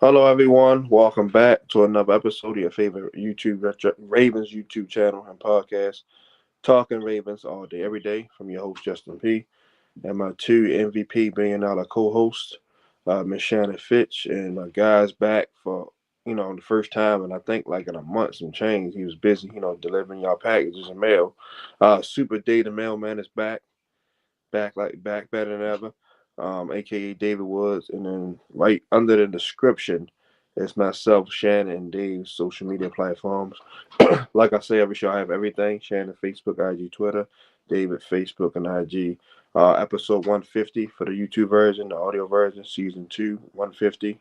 Hello, everyone. Welcome back to another episode of your favorite Ravens YouTube channel and podcast, Talking Ravens all day, every day. From your host Justin P. and my two MVP billion-dollar co-hosts, Miss Shannon Finch, and my guys back for the first time, and I think like in a month some change. He was busy, delivering y'all packages and mail. Super Day the Mailman is back better than ever, aka David Woods, and then right under the description is myself, Shannon, and Dave's social media platforms. Like I say every show, I have everything: Shannon, Facebook, IG, Twitter, David, Facebook, and IG. Episode 150 for the YouTube version, the audio version, season 2, 150.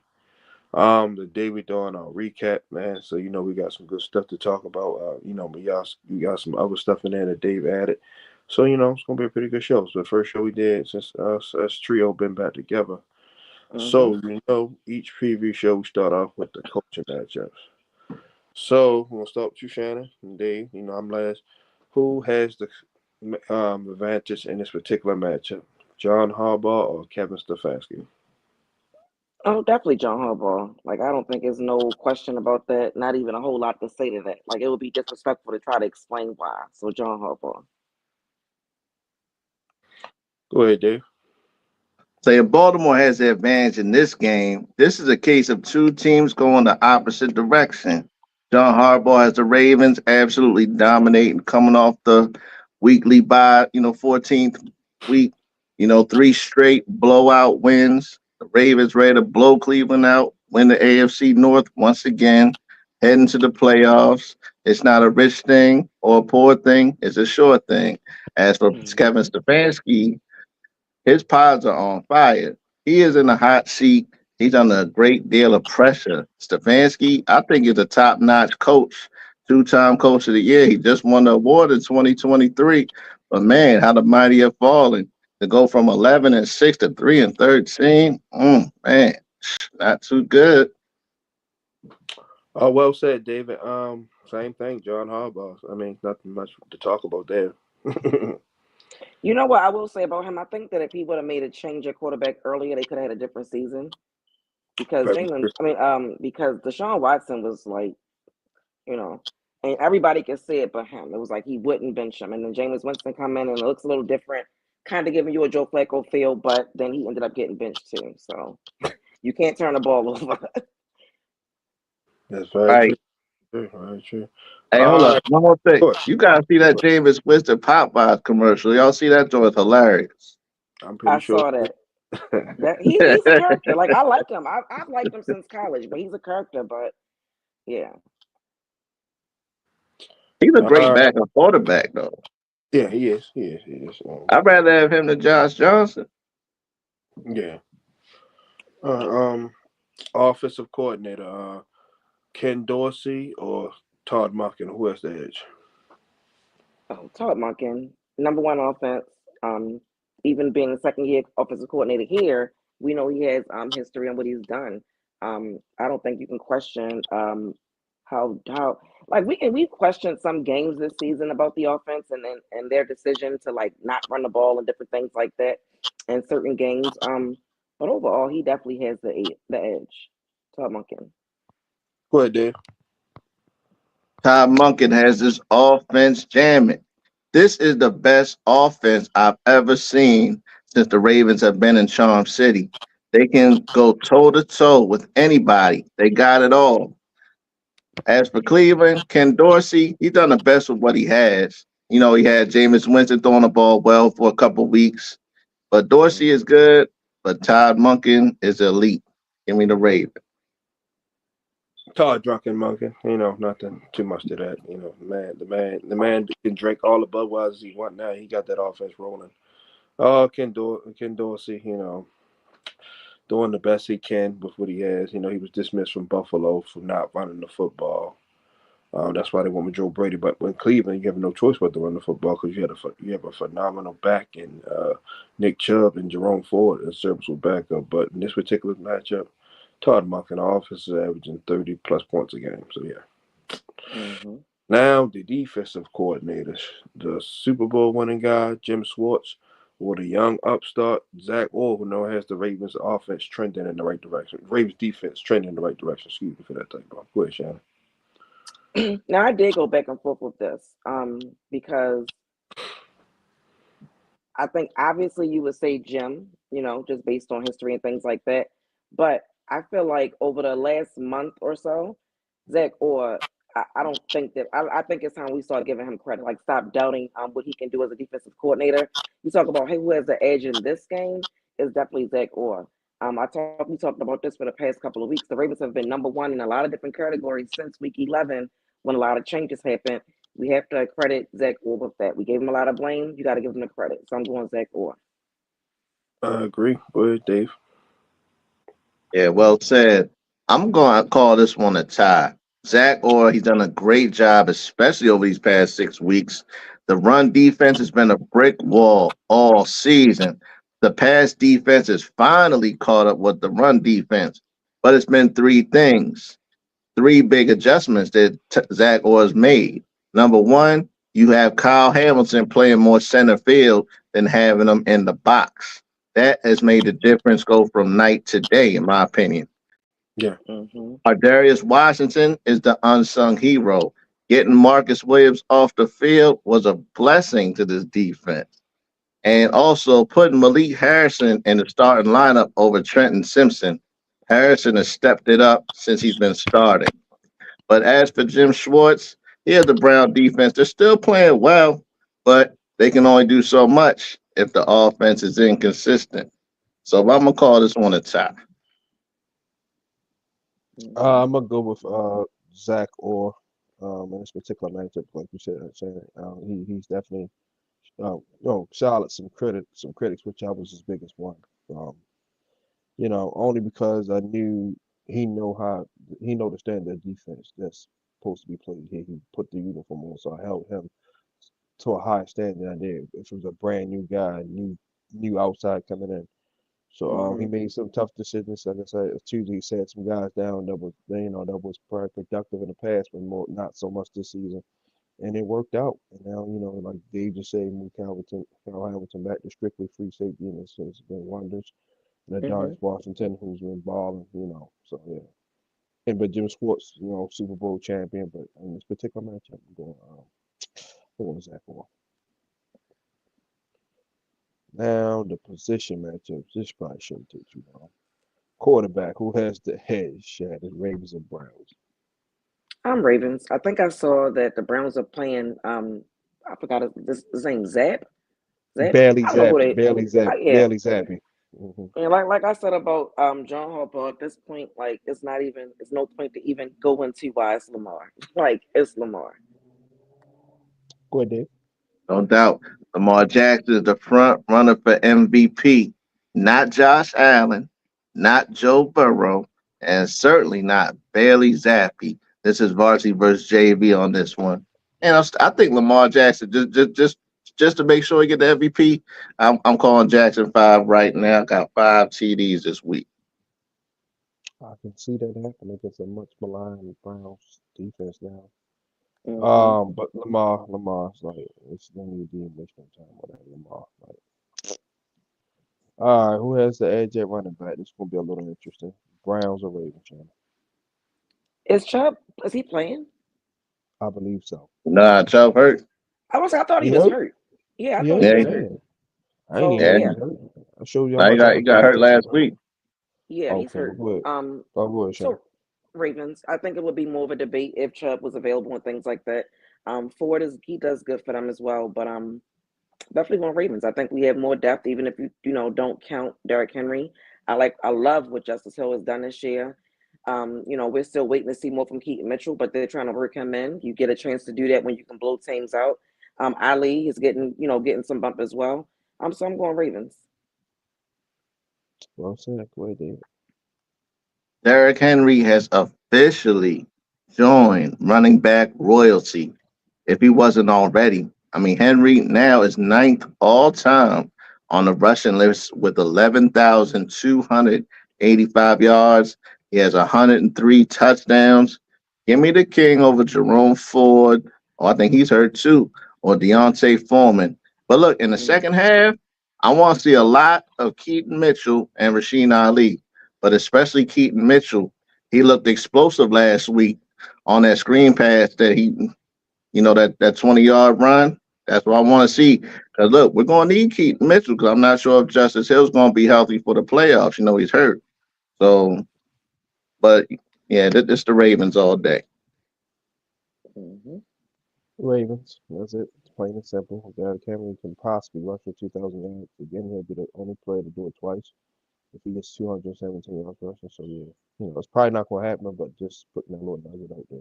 The day we doing our recap, man. So we got some good stuff to talk about. But y'all, we got some other stuff in there that Dave added. So it's gonna be a pretty good show. So the first show we did since us trio been back together. Mm-hmm. So each preview show we start off with the coaching matchups. So we're gonna start with you, Shannon and Dave. I'm last. Who has the advantage in this particular matchup? John Harbaugh or Kevin Stefanski? Oh, definitely John Harbaugh. Like, I don't think there's no question about that. Not even a whole lot to say to that. Like, it would be disrespectful to try to explain why. So, John Harbaugh. Go ahead, Dave. So if Baltimore has the advantage in this game, this is a case of two teams going the opposite direction. John Harbaugh has the Ravens absolutely dominating, coming off the weekly bye, 14th week, three straight blowout wins. The Ravens ready to blow Cleveland out, win the AFC North once again, heading to the playoffs. It's not a rich thing or a poor thing, it's a sure thing. As for Kevin Mm-hmm. Stefanski, his pods are on fire. He is in the hot seat. He's under a great deal of pressure. Stefanski, I think, is a top-notch coach, two-time coach of the year. He just won the award in 2023. But man, how the mighty have fallen. To go from 11-6 to 3-13, man, not too good. Oh, well said, David. Same thing, John Harbaugh. I mean, nothing much to talk about there. You know what I will say about him? I think that if he would have made a change at quarterback earlier, they could have had a different season. Because Very Jalen, true. because Deshaun Watson was like, you know, and everybody could say it but him. It was like he wouldn't bench him. And then Jameis Winston come in and it looks a little different, kind of giving you a Joe Flacco feel, but then he ended up getting benched too. So you can't turn the ball over. That's very Right. true. Very true. Hey, hold up. Right. One more thing. Good. You gotta see that Good. Jameis Winston Popeyes commercial. Y'all see that joint? Hilarious. I'm pretty I sure. saw that. That he's a character. Like I like him. I've liked him since college, but he's a character. But yeah, He's a great uh, backup quarterback, though. yeah, he is. He is. He is. I'd rather have him than Josh Johnson. Yeah. Uh, um, Offensive coordinator, Ken Dorsey or Todd Monken. Who has the edge? oh, Todd Monken, number one offense. Um, Even being the second year offensive coordinator here, we know he has history on what he's done. I don't think you can question how like we questioned some games this season about the offense and their decision to like not run the ball and different things like that in certain games. But overall, he definitely has the edge. Todd Monken. Go ahead, Dave. Todd Monken has this offense jamming. This is the best offense I've ever seen since the Ravens have been in Charm City. They can go toe to toe with anybody. They got it all. As for Cleveland, Ken Dorsey, he's done the best with what he has. He had Jameis Winston throwing the ball well for a couple weeks. But Dorsey is good, but Todd Monken is elite. Give me the Ravens. Todd Drunken Monken. Nothing too much to that. The man can drink all the Budweisers he want now. He got that offense rolling. Oh, Ken Dorsey. Doing the best he can with what he has. He was dismissed from Buffalo for not running the football. That's why they went with Joe Brady. But in Cleveland, you have no choice but to run the football because you have a phenomenal back in Nick Chubb and Jerome Ford, a serviceable backup. But in this particular matchup, Todd Monken, offense is averaging 30 plus points a game. So yeah. Mm-hmm. Now the defensive coordinators, the Super Bowl winning guy Jim Schwartz, or the young upstart Zach Orr, who now has the Ravens offense trending in the right direction. Ravens defense trending in the right direction. Excuse me for that type of. Go ahead, Shannon. Now I did go back and forth with this, because I think obviously you would say Jim, just based on history and things like that. But I feel like over the last month or so, Zach or I don't think that I think it's time we start giving him credit. Like stop doubting what he can do as a defensive coordinator. You talk about hey, who has the edge in this game is definitely Zach Orr. We talked about this for the past couple of weeks. The Ravens have been number one in a lot of different categories since week 11 when a lot of changes happened. We have to credit Zach Orr with that. We gave him a lot of blame. You got to give him the credit. So I'm going Zach Orr. I agree. Go ahead, Dave. Yeah, well said. I'm going to call this one a tie. Zach Orr, he's done a great job, especially over these past 6 weeks. The run defense has been a brick wall all season. The pass defense has finally caught up with the run defense, but it's been three things, three big adjustments that Zach Orr's made. Number one, you have Kyle Hamilton playing more center field than having him in the box. That has made the difference go from night to day, in my opinion. Yeah. Mm-hmm. Darius Washington is the unsung hero. Getting Marcus Williams off the field was a blessing to this defense. And also putting Malik Harrison in the starting lineup over Trenton Simpson. Harrison has stepped it up since he's been starting. But as for Jim Schwartz, here's the Brown defense. They're still playing well, but they can only do so much if the offense is inconsistent. So I'm gonna call this one a tie. I'm gonna go with Zach Orr in this particular matchup, like you said, Shannon. He's definitely solid. Some critics, which I was his biggest one. Um, only because I knew he know the standard of defense that's supposed to be played here. He put the uniform on, so I held him to a higher standard than I did. If it was a brand new guy, new outside coming in. So he Mm-hmm. made some tough decisions. Like I said, Tuesday he sat some guys down that was probably productive in the past, but not so much this season. And it worked out. And now, like Dave just said, move Kyle Hamilton back to strictly free safety, and it's been wonders. And Mm-hmm. Darius Washington, who's been balling, so yeah. But Jim Schwartz, Super Bowl champion. But in this particular matchup, I'm going Zach Orr. Now the position matchups. This probably shouldn't take too long. Quarterback, who has the hedge? Shannon, Ravens and Browns. I'm Ravens. I think I saw that the Browns are playing. I forgot his name. Zap. Zap. Barely I don't know who Zappy, they. barely Zap, Yeah. barely Zappy. Hmm. And like I said about John Harbaugh, at this point, like it's no point to even go into why it's Lamar. Like it's Lamar. Go ahead, Dave. No doubt. Lamar Jackson is the front runner for MVP. Not Josh Allen, not Joe Burrow, and certainly not Bailey Zappi. This is varsity versus JV on this one. And I think Lamar Jackson just to make sure he get the MVP. I'm calling Jackson 5 right now. Got 5 TDs this week. I can see that happening against a much maligned Browns defense now. Mm-hmm. But Lamar's like it's gonna need to be emotional time with that Lamar. Like, all right, who has the edge at running back? This is gonna be a little interesting. Browns or Ravens, Shannon? Is Chubb? Is he playing? I believe so. Nah, Chubb hurt. I thought he He was hurt? hurt. Yeah, I He thought hurt? he Yeah, was Damn. hurt. I ain't even So know yeah. he yeah, was hurt. I showed you how Nah, much I he look got past hurt this last stuff. week. yeah, he's Okay, well, hurt. good. Um, Oh, good, Shannon. so Ravens. I think it would be more of a debate if Chubb was available and things like that. Ford he does good for them as well, but definitely going Ravens. I think we have more depth, even if you don't count Derrick Henry. I love what Justice Hill has done this year. We're still waiting to see more from Keaton Mitchell, but they're trying to work him in. You get a chance to do that when you can blow teams out. Ali is getting some bump as well. So I'm going Ravens. Well said. Go ahead, David. Derrick Henry has officially joined running back royalty if he wasn't already. I mean, Henry now is ninth all time on the rushing list with 11,285 yards. He has 103 touchdowns. Give me the king over Jerome Ford. Oh, I think he's hurt too, or Deontay Foreman. But look, in the Mm. second half, I want to see a lot of Keaton Mitchell and Rasheen Ali, but especially Keaton Mitchell. He looked explosive last week on that screen pass that that 20-yard run. That's what I want to see. Because look, we're going to need Keaton Mitchell because I'm not sure if Justice Hill's going to be healthy for the playoffs. He's hurt. So, but yeah, this the Ravens all day. Hmm. Ravens. That's it. It's plain and simple. Derrick Henry can possibly rush for 2,000 yards. Again, he'll be the only player to do it twice if he gets 217 yards rushing. So, yeah, it's probably not going to happen, but just putting that little nugget out there.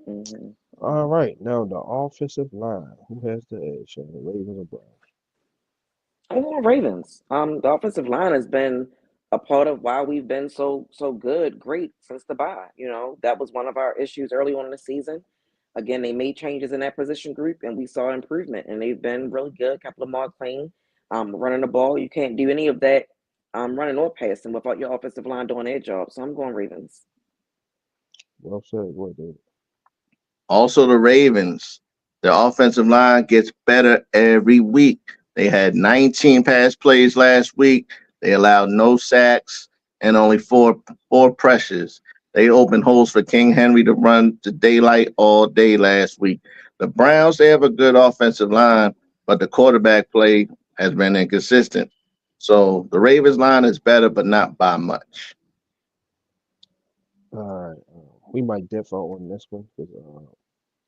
Hmm. All right. Now, the offensive line. Who has the edge? Shannon, Ravens or Browns? I'm going Ravens. The offensive line has been a part of why we've been so good, great since the bye. That was one of our issues early on in the season. Again, they made changes in that position group, and we saw improvement. And they've been really good. Kept Lamar clean, running the ball. You can't do any of that, running or passing without your offensive line doing their job. So I'm going Ravens. Well said. What, David? Also, the Ravens, their offensive line gets better every week. They had 19 pass plays last week. They allowed no sacks and only four pressures. They opened holes for King Henry to run to daylight all day last week. The Browns, they have a good offensive line, but the quarterback play has been inconsistent. So the Ravens line is better, but not by much. All right. We might differ on this one because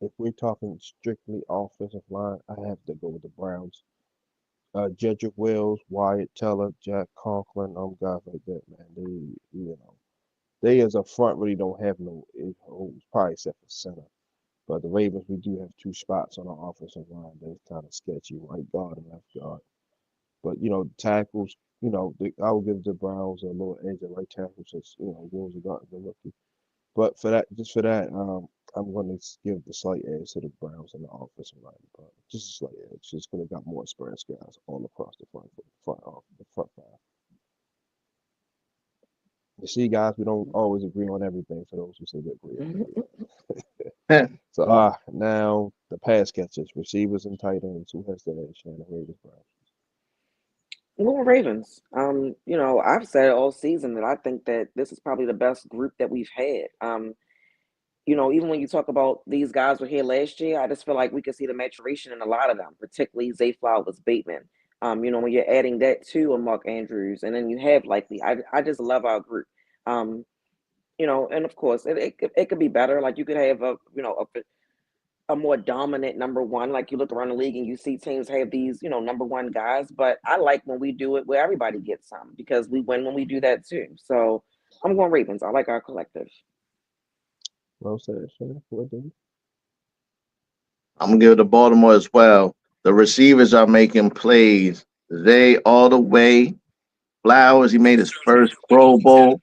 if we're talking strictly offensive line, I have to go with the Browns. Jedrick Wills, Wyatt Teller, Jack Conklin, guys like that, man. They as a front really don't have no holes, probably except for center. But the Ravens, we do have two spots on our offensive line that's kind of sketchy, right guard and left guard. But tackles, I would give the Browns a little edge at right tackle since Wills is not the rookie. But just for that, I'm going to give the slight edge to the Browns in the offensive line department. Just a slight edge, just because they got more experienced guys all across the front five. You see, guys, we don't always agree on everything. For those who say we agree on everything. So now the pass catchers, receivers, and tight ends. Who has the edge? Shannon, Ravens, Browns. Well, Ravens. I've said all season that I think that this is probably the best group that we've had. Even when you talk about these guys were here last year, I just feel like we can see the maturation in a lot of them, particularly Zay Flowers, Bateman. When you're adding that to a Mark Andrews, and then you have likely, I just love our group. Um, and of course, it could be better. Like you could have a more dominant number one. Like you look around the league and you see teams have these, number one guys. But I like when we do it where everybody gets some because we win when we do that too. So I'm going Ravens. I like our collective. Well said, Shannon. What do you? I'm gonna give it to Baltimore as well. The receivers are making plays. They all the way. Flowers, he made his first Pro Bowl.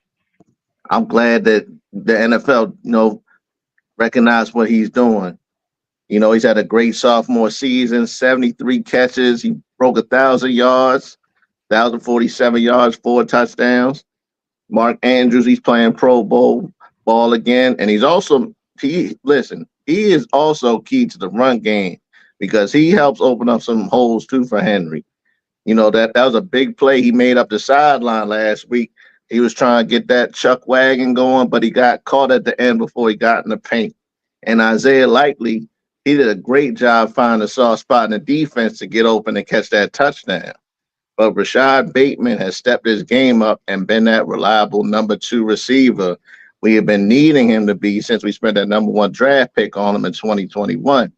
I'm glad that the NFL, recognized what he's doing. He's had a great sophomore season, 73 catches. He broke 1,000 yards, 1,047 yards, 4 touchdowns. Mark Andrews, he's playing Pro Bowl ball again, and he is also key to the run game because he helps open up some holes too for Henry. That was a big play he made up the sideline last week. He was trying to get that chuck wagon going, but he got caught at the end before he got in the paint. And Isaiah Likely, he did a great job finding a soft spot in the defense to get open and catch that touchdown. But Rashad Bateman has stepped his game up and been that reliable number two receiver we have been needing him to be since we spent that number one draft pick on him in 2021.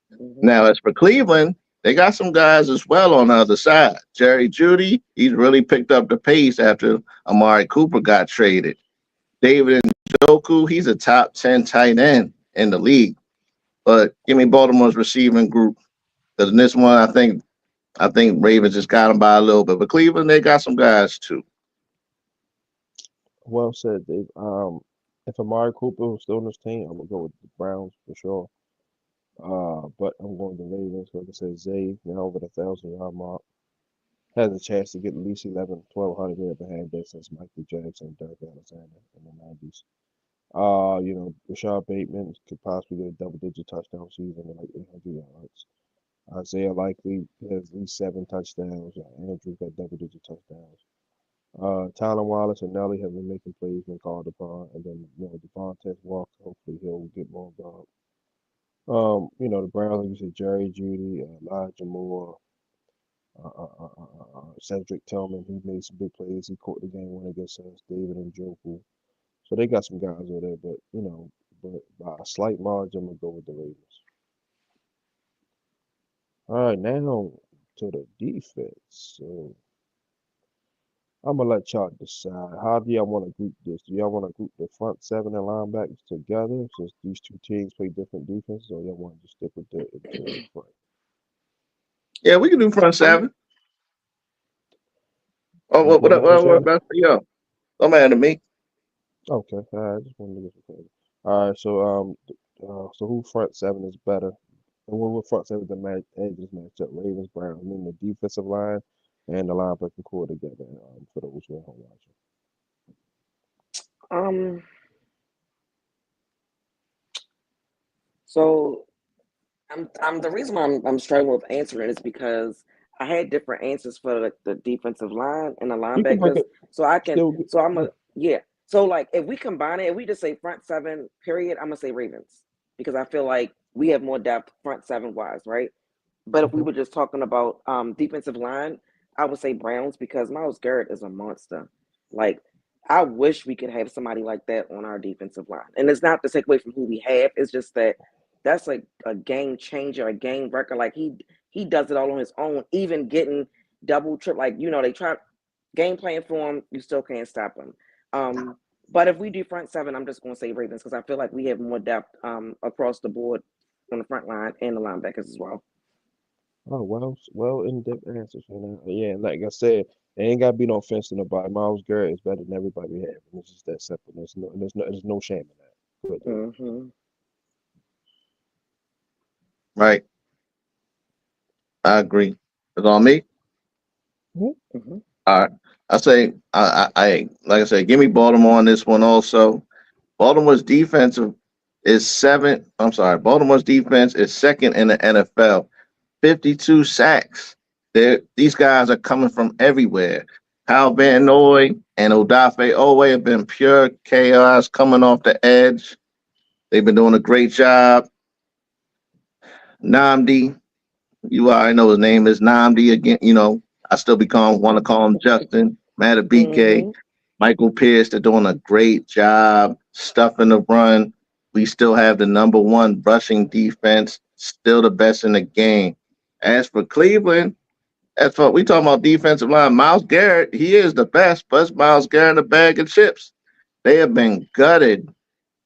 Hmm. Now, as for Cleveland, they got some guys as well on the other side. Jerry Judy, he's really picked up the pace after Amari Cooper got traded. David Njoku, he's a top 10 tight end in the league. But give me Baltimore's receiving group. Because in this one, I think Ravens just got them by a little bit. But Cleveland, they got some guys too. Well said, Dave. If Amari Cooper was still on this team, I would go with the Browns for sure. But I'm going to the Ravens. Like I said, Zay now over the 1,000 yard mark. Has a chance to get at least 11, 1,200. We haven't had that since Michael Jackson and Dirk Alexander in the 90s. Rashad Bateman could possibly get a double digit touchdown season at like 800 yards. Isaiah likely has at least 7 touchdowns. Andrew got double-digit touchdowns. Tyler Wallace and Nelly have been making plays when called upon, and then Devontae Walker. Hopefully he'll get more involved. The Browns, like you said, Jerry Judy, Elijah Moore, Cedric Tillman. He made some big plays. He caught the game winner against us. David and Njoku. So they got some guys over there, but but by a slight margin, I'm gonna go with the Ravens. All right, now to the defense. So I'm gonna let y'all decide. How do y'all want to group this? Do y'all want to group the front seven and linebackers together since these two teams play different defenses, or y'all want to just stick with the interior front? Yeah, we can do front I'm seven. Oh, You good with that, what Shannon? about for you? Don't matter to me. Okay, all right, I just wanted to get some clarity. All right, so who front seven is better? And what front seven the edges match up? Ravens, Browns. I mean the defensive line and the linebacker core together. For those who are home watching. um so I'm the reason why I'm struggling with answering is because I had different answers for the defensive line and the You can break linebackers. it. So I can Still, so I'm yeah. a yeah. So like if we combine it, if we just say front seven period, I'm gonna say Ravens because I feel like we have more depth front seven wise, right? But if we Mhm. were just talking about defensive line, I would say Browns because Miles Garrett is a monster. Like I wish we could have somebody like that on our defensive line. And it's not to take away from who we have. It's just that that's like a game changer, a game record. Like he does it all on his own, even getting double trip. Like they try game playing for him, you still can't stop him. But if we do front seven, I'm just going to say Ravens because I feel like we have more depth across the board on the front line and the linebackers as well. Oh, well in-depth answers, Yeah, like I said, it ain't gotta be no offense to nobody. Miles Garrett is better than everybody we have, and it's just that simple. There's no shame in that. Go ahead, Dave. Hmm. Right. I agree. It's on me. Mhm. Hmm. All right. I say I like I said, give me Baltimore on this one also. Baltimore's defensive is seven. I'm sorry, Baltimore's defense is second in the NFL. 52 sacks. These guys are coming from everywhere. Hal Van Noy and Odafe Owe have been pure chaos coming off the edge. They've been doing a great job. Namdi, you already know his name is Namdi again. I still want to call him Justin. Matabike, Hmm. Michael Pierce, they're doing a great job stuffing the run. We still have the number one rushing defense, still the best in the game. As for Cleveland, as for we talking about defensive line, Miles Garrett, he is the best, but it's Miles Garrett a bag of chips. They have been gutted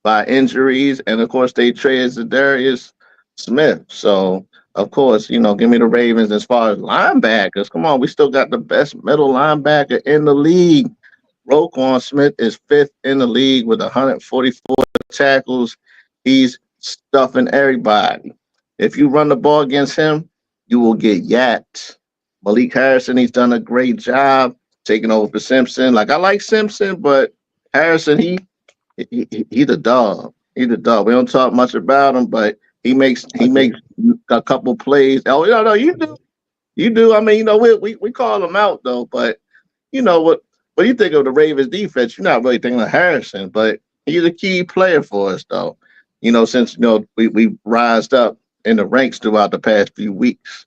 by injuries, and of course they traded Darius Smith. So of course, give me the Ravens as far as linebackers. Come on, we still got the best middle linebacker in the league. Roquan Smith is fifth in the league with 144 tackles. He's stuffing everybody. If you run the ball against him, you will get yacked. Malik Harrison, he's done a great job taking over for Simpson. Like I like Simpson, but Harrison, he's a dog. He's a dog. We don't talk much about him, but he I do. makes a couple plays. Oh no, you do. I mean, we call him out though, but what? When you think of the Ravens defense, you're not really thinking of Harrison, but he's a key player for us though. Since we rised up in the ranks throughout the past few weeks.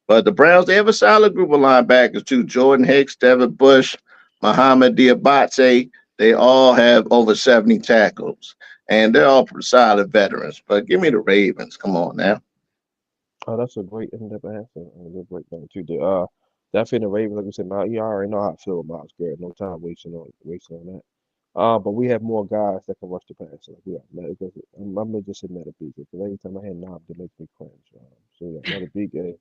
But the Browns, they have a solid group of linebackers too. Jordan Hicks, Devin Bush, Muhammad Diabate. They all have over 70 tackles. And they're all solid veterans. But give me the Ravens. Come on now. Oh, that's a great in-depth answer. A good breakdown too. Definitely the Ravens, like you said, you already know how I feel about Miles Garrett. No time wasting on that. But we have more guys that can rush the passer. Like we got I'm gonna just say Matabike because every time I hear Knob, it makes me cringe. So yeah, Matabike.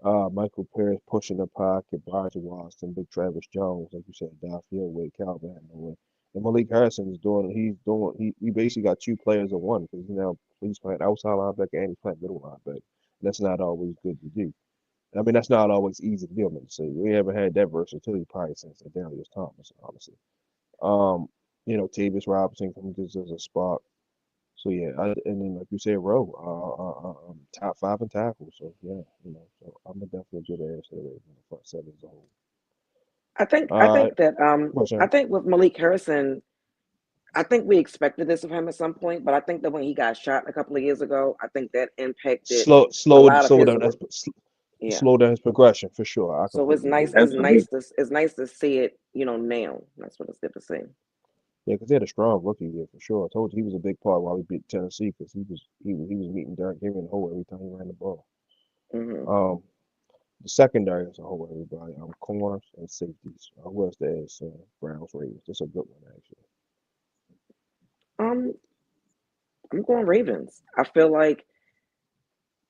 Michael Pierce pushing the pocket, Broderick Watson, Big Travis Jones, like you said, downfield with Calvin Hanway. And Malik Harrison is he basically got two players in one because he's playing outside linebacker and he's playing middle linebacker. And that's not always good to do. I mean, that's not always easy to do, I'm gonna say. We haven't had that versatility probably since Darius Thomas, honestly. Um, Tavis Robinson comes as a spark. So yeah, and then like you said, Rowe, top five in tackles. So yeah, so I'm gonna definitely give the ass to the Ravens in the front seven as a whole. I All right, think that what's I that? think with Malik Harrison, I think we expected this of him at some point, but I think that when he got shot a couple of years ago, I think that impacted a lot of Slow his down. yeah. Slow down his progression for sure. I So completely agree with That's you. it's nice to see it, now. That's what it's good to see. Yeah, because he had a strong rookie year for sure. I told you he was a big part while we beat Tennessee because he was meeting Derrick Henry in the hole every time he ran the ball. Hmm. Um, the secondary as a whole, everybody, corners and safeties. Who else there is? Browns, Ravens. That's a good one actually. Um, I'm going Ravens. I feel like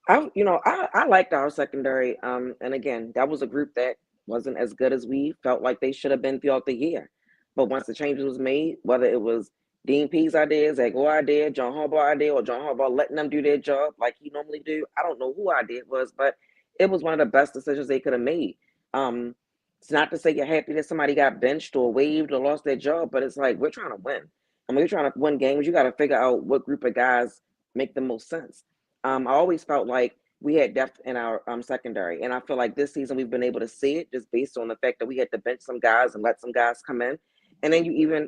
I liked our secondary. And again, that was a group that wasn't as good as we felt like they should have been throughout the year. But once the changes was made, whether it was Dean Pease idea, Zach Gore idea, John Harbaugh idea, or John Harbaugh letting them do their job like he normally do, I don't know who idea it was, but it was one of the best decisions they could have made. Um, it's not to say you're happy that somebody got benched or waived or lost their job, but it's like we're trying to win. I mean, we're trying to win games. You got to figure out what group of guys make the most sense. I always felt like we had depth in our secondary, and I feel like this season we've been able to see it just based on the fact that we had to bench some guys and let some guys come in. And then you even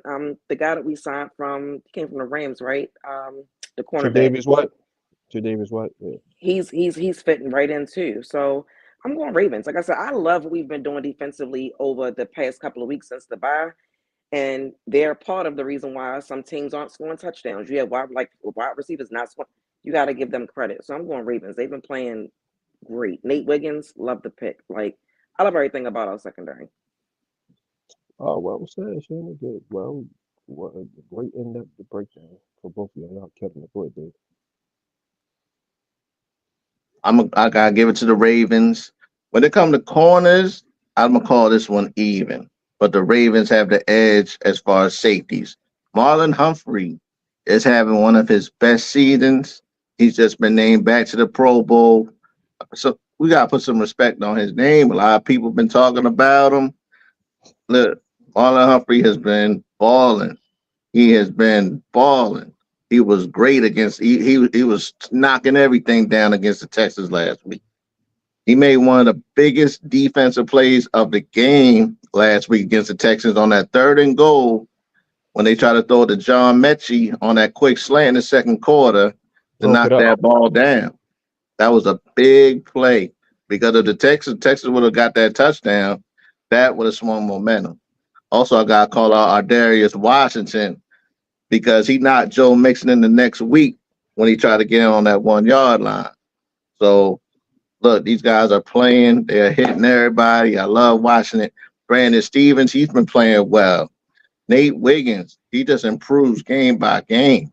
the guy that we signed from he came from the Rams, right? The cornerback. Tre'Davious what? Tre'Davious what? Yeah. He's fitting right in too. So I'm going Ravens. Like I said, I love what we've been doing defensively over the past couple of weeks since the bye. And they're part of the reason why some teams aren't scoring touchdowns. You have wide receivers not scoring. You got to give them credit. So I'm going Ravens. They've been playing great. Nate Wiggins, love the pick. Like I love everything about our secondary. Oh, well said, Shannon. Good. Well, what a great in-depth breakdown for both of you. Y'all kept the good, dude. I gotta give it to the Ravens. When it comes to corners, I'm gonna call this one even. But the Ravens have the edge as far as safeties. Marlon Humphrey is having one of his best seasons. He's just been named back to the Pro Bowl. So we gotta put some respect on his name. A lot of people been talking about him. Look, Marlon Humphrey has been balling. He has been balling. He was great against. He was knocking everything down against the Texans last week. He made one of the biggest defensive plays of the game last week against the Texans on that third and goal when they tried to throw to John Mechie on that quick slant in the second quarter to Broke it knock up. that ball down. That was a big play because of the Texas would have got that touchdown. That would have swung momentum. Also, I got to call out our Darius Washington because he knocked Joe Mixon in the next week when he tried to get in on that 1 yard line. So look, these guys are playing. They're hitting everybody. I love watching it. Brandon Stevens, he's been playing well. Nate Wiggins, he just improves game by game.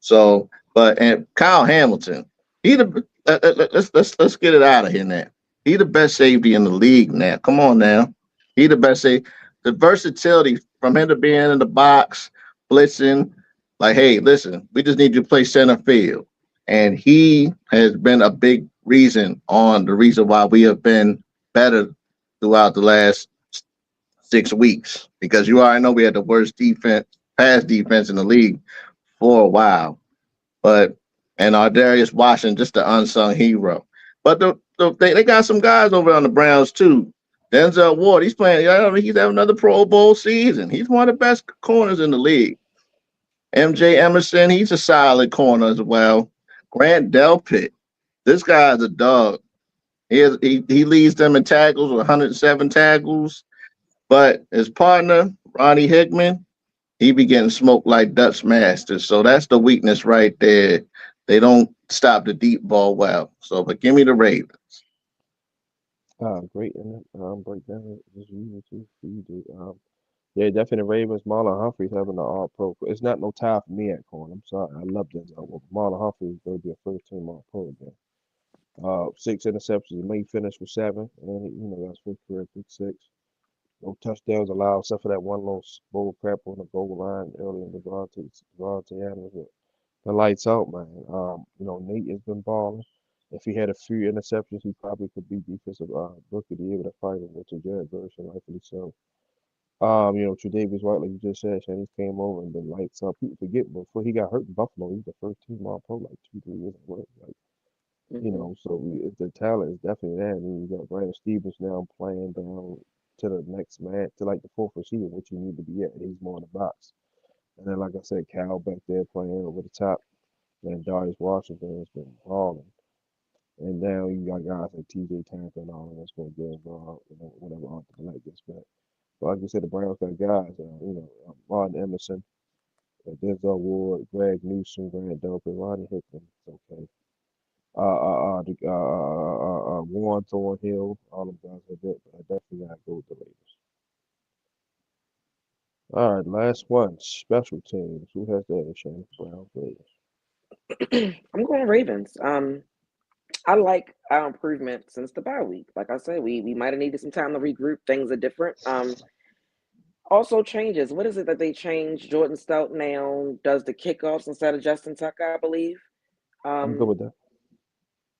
So, but and Kyle Hamilton, he the let's get it out of here now. He the best safety in the league now. Come on now, he the best safety. The versatility from him to being in the box, blitzing, like, hey, listen, we just need you to play center field, and he has been a big reason on the reason why we have been better throughout the last 6 weeks because you already know we had the worst defense, pass defense in the league for a while. But and our Darius Washington, just the unsung hero. But they got some guys over on the Browns too. Denzel Ward, he's playing. He's having another Pro Bowl season. He's one of the best corners in the league. MJ Emerson, he's a solid corner as well. Grant Delpit, this guy's a dog. He leads them in tackles with 107 tackles. But his partner, Ronnie Hickman, he be getting smoked like Dutch Masters. So that's the weakness right there. They don't stop the deep ball well. So, but give me the Ravens. Great breakdown as usual too. For you, dude. Yeah, definitely Ravens. Marlon Humphrey's having an all pro. It's not no tie for me at corner. I'm sorry. I love Denzel. Marlon Humphrey is going to be a first team all pro again. 6 interceptions. He may finish with seven. And then, that's his career pick six. No touchdowns allowed except for that one little bowl crap on the goal line early in the Devontae Adams. The lights out, man. Nate has been balling. If he had a few interceptions, he probably could be defensive rookie of the year with a fight with Jared Verse, and rightfully so. Tre'Davious White, like you just said, Shannon came over and been lights up. People forget before he got hurt in Buffalo, he was the first team All Pro like 2, 3 years ago. Like, Hmm. so the talent is definitely there. I mean, you got Brandon Stevens now playing down to the next man, to like the fourth receiver, which you need to be at. He's more in the box. And then, like I said, Cal back there playing over the top. And Darius Washington has been balling. And now you got guys like TJ Tampa and all of that's going to get involved, whenever Arthur Blank gets back. But like you said, the Browns got guys, Martin Emerson, Denzel Ward, Greg Newsom, Grant Doper, Ronnie Hickman. It's okay. Warren Thornhill, all them guys are good, but I definitely gotta go with the Raiders. All right, last one, special teams. Who has that, Shannon? Browns, Raiders. I'm going Ravens. I like our improvement since the bye week. Like I said, we might have needed some time to regroup. Things are different. Also changes. What is it that they changed? Jordan Stout now does the kickoffs instead of Justin Tucker, I believe. I'm good Um, with that.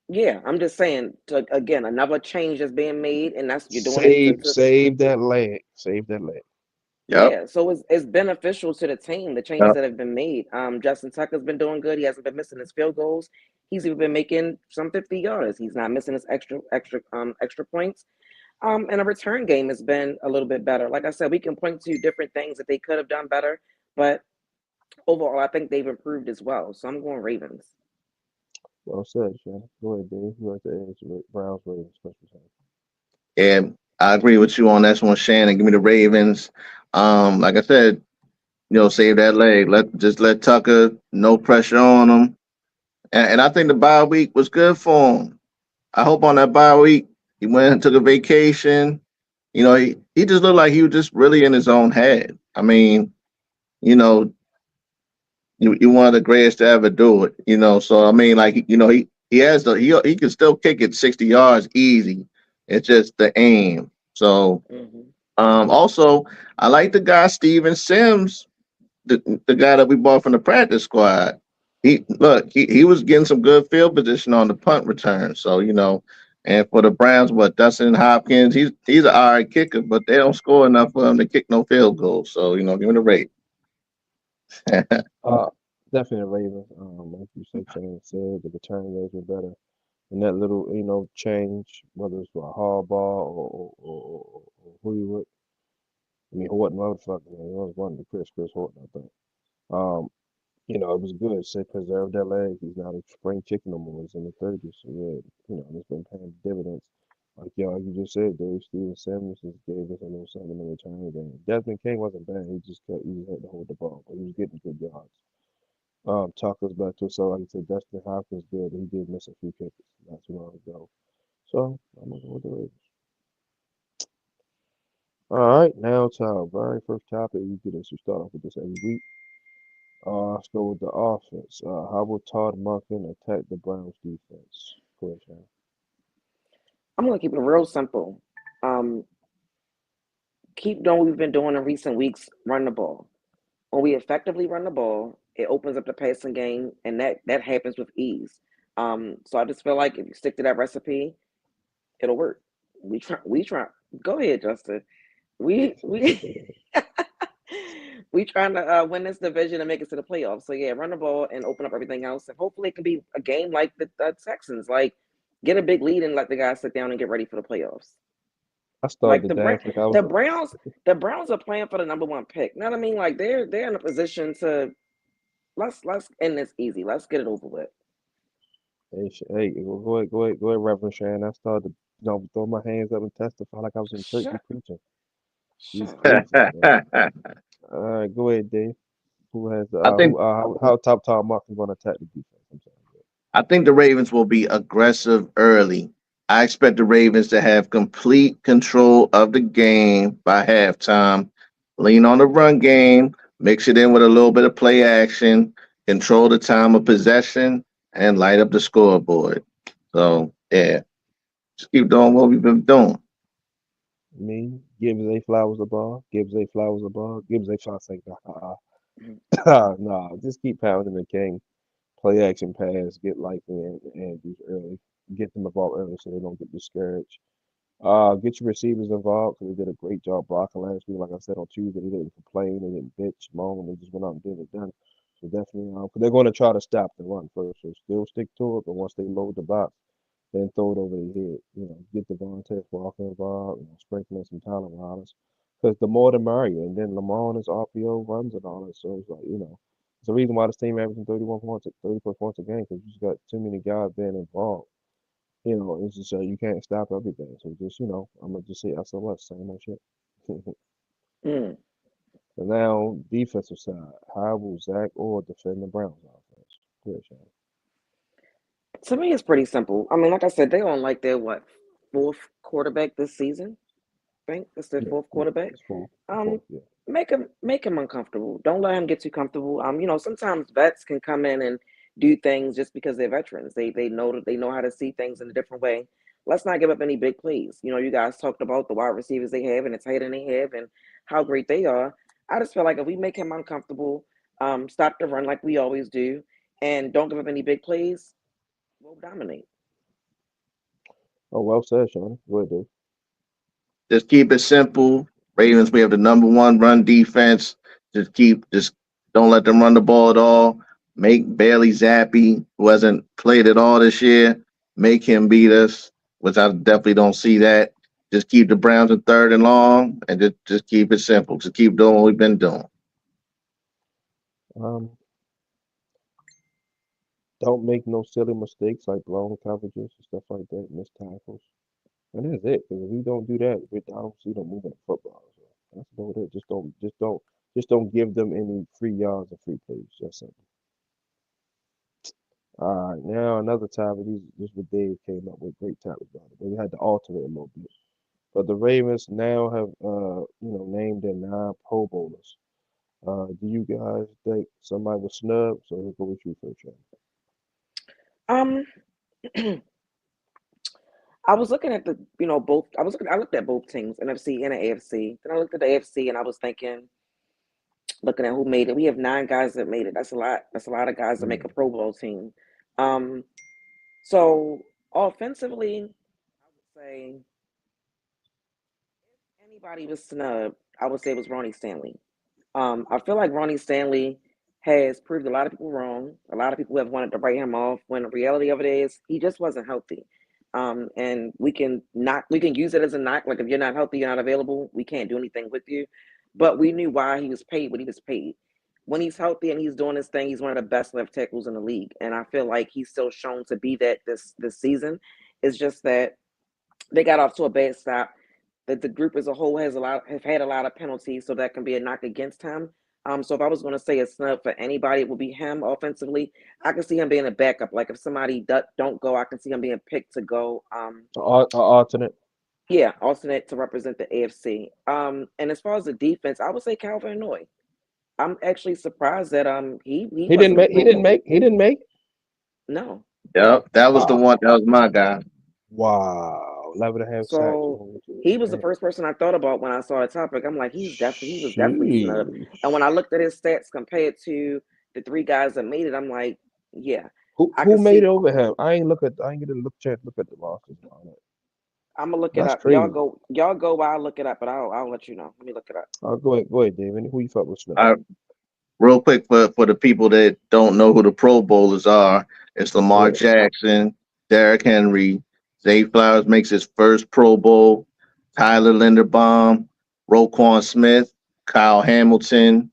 yeah, I'm just saying. Again, another change is being made, and that's you're doing it Save, save that leg. Save that leg. Yep. yeah, so it's beneficial to the team, the changes Yep. that have been made. Justin Tucker's been doing good. He hasn't been missing his field goals. He's even been making some 50 yards. He's not missing his extra points. And the return game has been a little bit better. Like I said, we can point to different things that they could have done better, but overall, I think they've improved as well. So I'm going Ravens. Well said, Shannon. Go ahead, Dave. Who has the edge? Browns, Raiders, special teams. And I agree with you on that one, Shannon. Give me the Ravens. Like I said, save that leg. Let Tucker, no pressure on him. And I think the bye week was good for him. I hope on that bye week he went and took a vacation. He just looked like he was just really in his own head. I mean, you know, you one of the greatest to ever do it. So I mean, like he has he can still kick it 60 yards easy. It's just the aim. So Hmm. also I like the guy Steven Sims, the guy that we bought from the practice squad. He was getting some good field position on the punt return. So and for the Browns, Dustin Hopkins, he's an all right kicker, but they don't score enough for him to kick no field goals. So give him the rate. Uh, Definitely the Ravens. Like you said, Shannon said, the return games were better. And that little, change, whether it's for a hard ball or who you would, Horton, motherfucker, man. It was one of the Chris Horton, I think. Um, it was good. Say preserve that leg. He's not a spring chicken no more. He's in the 30s. So yeah, it's been paying dividends. Like you just said, Dave Steven Simmons just gave us a little something in the return game. Desmond King wasn't bad. He just had to hold the ball, but he was getting good yards. Tucker's back to so like I said, Dustin Hopkins good. He did miss a few kickers not too long ago. So I'm gonna go with the Raiders. All right, now to our very first topic. We do this. We start off with this every week. Let's go with the offense. How will Todd Monken attack the Browns defense? Go ahead, Shannon. I'm going to keep it real simple. Um, keep doing what we've been doing in recent weeks. Run the ball. When we effectively run the ball, it opens up the passing game, and that happens with ease. So I just feel like if you stick to that recipe, it'll work. We try. We try. Go ahead, Justin. We we trying to win this division and make it to the playoffs. So yeah, run the ball and open up everything else, and hopefully it can be a game like the Texans. Like get a big lead and let the guys sit down and get ready for the playoffs. I started Like to dance like I was. The Browns, the Browns are playing for the number one pick. You know what I mean? Like they're in a position to let's end this easy. Let's get it over with. Hey, go ahead, Reverend Shannon. I started to, throw my hands up and testify like I was in church and Shut preaching. These shut up. preachers, man. All right, go ahead, Dave. Who has I think how top Todd Monken going to attack the defense? I'm sorry. I think the Ravens will be aggressive early. I expect the Ravens to have complete control of the game by halftime. Lean on the run game, mix it in with a little bit of play action, control the time of possession, and light up the scoreboard. So yeah, just keep doing what we've been doing. Me, Gibbs A Flowers the ball. Gibbs A Flowers the ball. Gibbs A Flowers like Mhm. nah, just keep pounding the king. Play action pass, get life in Andrews early. Get them the ball early so they don't get discouraged. Get your receivers involved because they did a great job blocking last week. Like I said on Tuesday, they didn't complain, they didn't bitch, moan, they just went out and did it done. So definitely, because they're going to try to stop the run first. So still stick to it, but once they load the box, then throw it over their head. Get Devontae Walker involved, sprinkling some Tyler Wallace. Because the more the merrier. And then Lamar and his RPO runs and all that. So it's like, it's the reason why this team averaging 31 points, 30 points a game because you just got too many guys being involved. It's just you can't stop everything. So just, I'm gonna just say SOS, same old shit. Mm. And now defensive side, how will Zach or defend the Browns offense? Good, Shannon. To me, it's pretty simple. I mean, like I said, they on like their what fourth quarterback this season. I think it's their Yeah, fourth yeah, quarterback. it's full. It's Um, full, yeah. make him uncomfortable. Don't let him get too comfortable. Sometimes vets can come in and do things just because they're veterans. They know how to see things in a different way. Let's not give up any big plays. You guys talked about the wide receivers they have and the tight end they have and how great they are. I just feel like if we make him uncomfortable, stop the run like we always do, and don't give up any big plays, we'll dominate. Oh, well said, Shannon. Go ahead, Dave. Just keep it simple. Ravens, we have the number one run defense. Just don't let them run the ball at all. Make Bailey Zappi, who hasn't played at all this year, make him beat us, which I definitely don't see that. Just keep the Browns in third and long, and just keep it simple. Just keep doing what we've been doing. Um, don't make no silly mistakes like blown coverages and stuff like that, missed tackles. And that's it. Because if we don't do that, I don't see them moving the football. So that's about it. Just don't give them any free yards or free plays. That's simple. All right, now another topic. This is what Dave came up with. Great topic about it. But we had to alter it a little bit. But the Ravens now have, named their 9 Pro Bowlers. Do you guys think somebody was snubbed? So we'll go with you first, Sean. Um, I was looking at both. I looked at both teams, NFC and the AFC. Then I looked at the AFC and I was thinking, looking at who made it. We have 9 guys that made it. That's a lot. That's a lot of guys that make Mm. a Pro Bowl team. Um, so offensively, I would say if anybody was snubbed, I would say it was Ronnie Stanley. I feel like Ronnie Stanley has proved a lot of people wrong. A lot of people have wanted to write him off when the reality of it is he just wasn't healthy. And we can use it as a knock. Like if you're not healthy, you're not available, we can't do anything with you. But we knew why he was paid what he was paid. When he's healthy and he's doing his thing, he's one of the best left tackles in the league. And I feel like he's still shown to be that this season. It's just that they got off to a bad start. That the group as a whole have had a lot of penalties, so that can be a knock against him. So if I was going to say a snub for anybody, it would be him offensively. I can see him being a backup. Like if somebody don't go, I can see him being picked to go. Alternate. Yeah, alternate to represent the AFC. And as far as the defense, I would say Calvin Noy. I'm actually surprised that he He didn't wasn't a make. He Pro didn't Bowl. make. He didn't make. No. Yep, that was the Wow. one. That was my guy. Wow. 11.5 sacks. So he was the first person I thought about when I saw the topic. I'm like, he was definitely snubbed. And when Sheesh. I looked at his stats compared to the 3 guys that made it, I'm like, yeah, Who I who can made it see. over him? I ain't get a chance to look at the rosters and all that. I'm gonna look it That's up. Y'all crazy. go, y'all go. While I look it up, but I'll let you know. Let me look it up. Go ahead, David. Who you fuck with Snow? I real quick for the people that don't know who the Pro Bowlers are, it's Lamar Yeah. Jackson, Derrick Henry, Zay Flowers makes his first Pro Bowl, Tyler Linderbaum, Roquan Smith, Kyle Hamilton,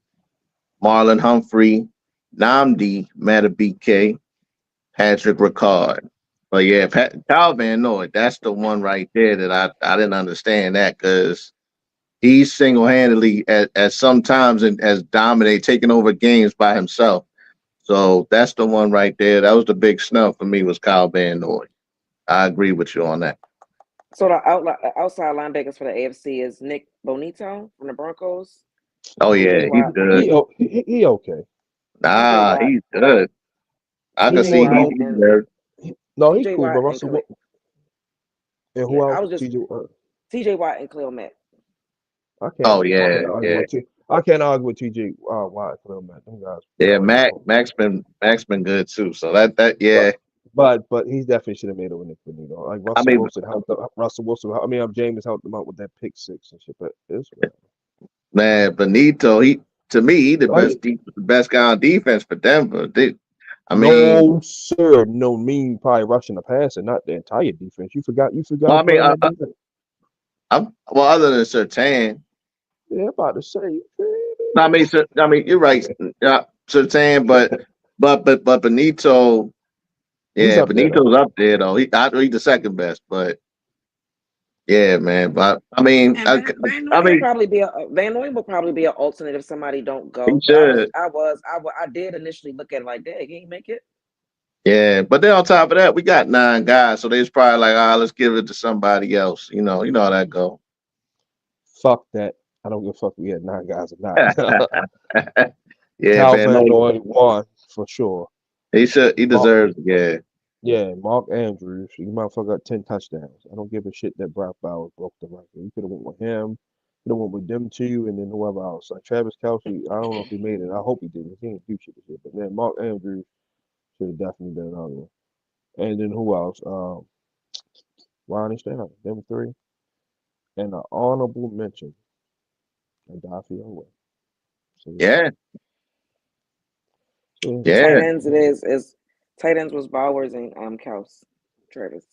Marlon Humphrey, Namdi Matabike, Patrick Ricard. But yeah, Kyle Van Noy, that's the one right there that I didn't understand that because he's single handedly at some times and has dominated, taking over games by himself. So that's the one right there. That was the big snub for me was Kyle Van Noy. I agree with you on that. So the outside linebackers for the AFC is Nick Bonito from the Broncos, Oh T.J. yeah, he's Watt, good. He okay. T.J. Nah, Watt, he's good. I can He T.J. see more Watt, no. he's and there. No, he T.J. cool. But Watt and Russell, and yeah, who I else? was just TJ. T.J. Watt and Khalil Mack. I can't. Oh I yeah, can't argue yeah, with T. I can't argue with TJ. Watt, man. Them guys yeah. already Mac on. Mac's been good too. So that yeah. But he definitely should have made it with Nick Benito. Like I Russell mean, Wilson helped. Russell Wilson. I mean, James helped him out with that pick six and shit. But it's whatever. man, Benito, he the Right? best guy on defense for Denver. I mean, No, sir. No, mean probably rushing the passer, not the entire defense. You forgot. You well, forgot I mean, about that defense. well, other than Sertan, Yeah, about to say. no, I mean, you're right, Sertan, but Benito, He's yeah, up there though. Benito's up there though. He's the second best, but yeah, man. But I mean, And Van I Noy will mean, probably be an alternate if somebody don't he go. But should. I did initially look at it like, dang, he ain't make it. Yeah, but then on top of that, we got 9 guys, so they was probably like, let's give it to somebody else. You know how that go. Fuck that. I don't give a fuck if we had 9 guys or not. Yeah, Cal man. Van Noy won for sure. He Mark, deserves it. yeah, Mark Andrews. You motherfucker got 10 touchdowns. I don't give a shit that Brock Bowers broke the record. You could have went with him. Could have went with them two, and then whoever else. Like Travis Kelce, I don't know if he made it. I hope he did. He didn't do shit this year. But then Mark Andrews should have definitely been another one. And then who else? Ronnie Stanley. Them three. And an honorable mention. And Daffy Owen. So Yeah, yeah. Tight yeah, ends it is tight ends was Bowers and Kels, Travis.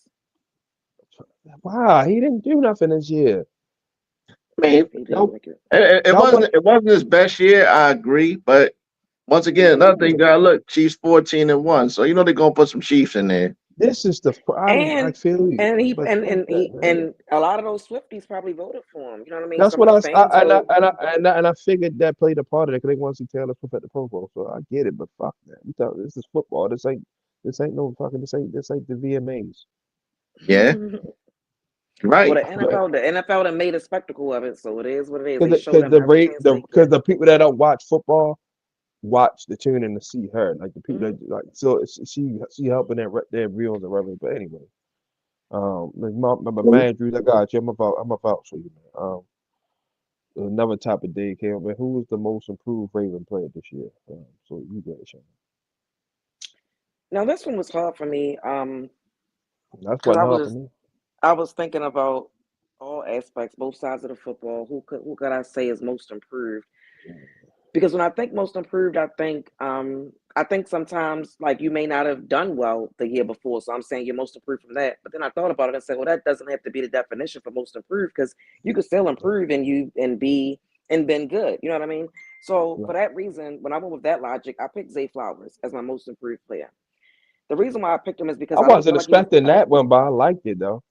Wow, he didn't do nothing this year. I mean, He didn't Y'all, make it. y'all want it wasn't his best year. I agree, but once again, another thing you gotta look. Chiefs 14-1, so you know they're gonna put some Chiefs in there. this is the I And feel you, and he but fuck that, man. and a lot of those Swifties probably voted for him. You know what I mean? That's Some what of the I fans and I vote. and I and I, and I figured that played a part of it because they want to see Taylor Swift at the Pro Bowl. So I get it, but fuck that. This is football. This ain't no fucking this ain't the VMAs. Yeah, Well, right. the NFL that made a spectacle of it, so it is what it is. Because They the, show 'cause them the every rate chance the they because get. the people that don't watch football watch the tune in to see her. Like the people Mhm. that like so she helping their reels and revenue. But anyway, like my man Drew, I got you. I'm about for you, man. Another topic day came up. Man, who was the most improved Raven player this year? So you got it, Shannon. Now this one was hard for me, That's because wasn't hard for me. I was thinking about all aspects, both sides of the football. Who could I say is most improved? Because when I think most improved, I think sometimes like you may not have done well the year before, so I'm saying you're most improved from that. But then I thought about it and said, well, that doesn't have to be the definition for most improved because you could still improve and been good. You know what I mean? So for Right. that reason, when I went with that logic, I picked Zay Flowers as my most improved player. The reason why I picked him is I because I don't wasn't feel like he was expecting that one, but I liked it though.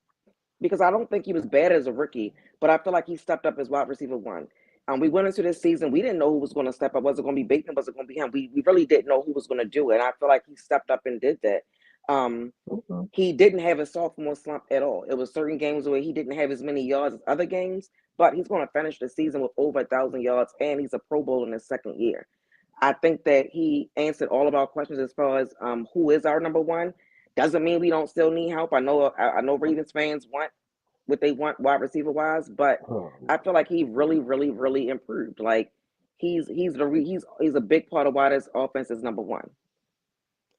because I don't think he was bad as a rookie, but I feel like he stepped up as wide receiver one. We went into this season, we didn't know who was going to step up. Was it going to be Bateman? Was it going to be him? We really didn't know who was going to do it. And I feel like he stepped up and did that. Um, Okay. he didn't have a sophomore slump at all. It was certain games where he didn't have as many yards as other games, but he's going to finish the season with over 1,000 yards, and he's a Pro Bowl in his second year. I think that he answered all of our questions as far as who is our number one. Doesn't mean we don't still need help. I know Ravens fans want what they want wide receiver wise, but Um, I feel like he really, really, really improved. Like he's a big part of why this offense is number one.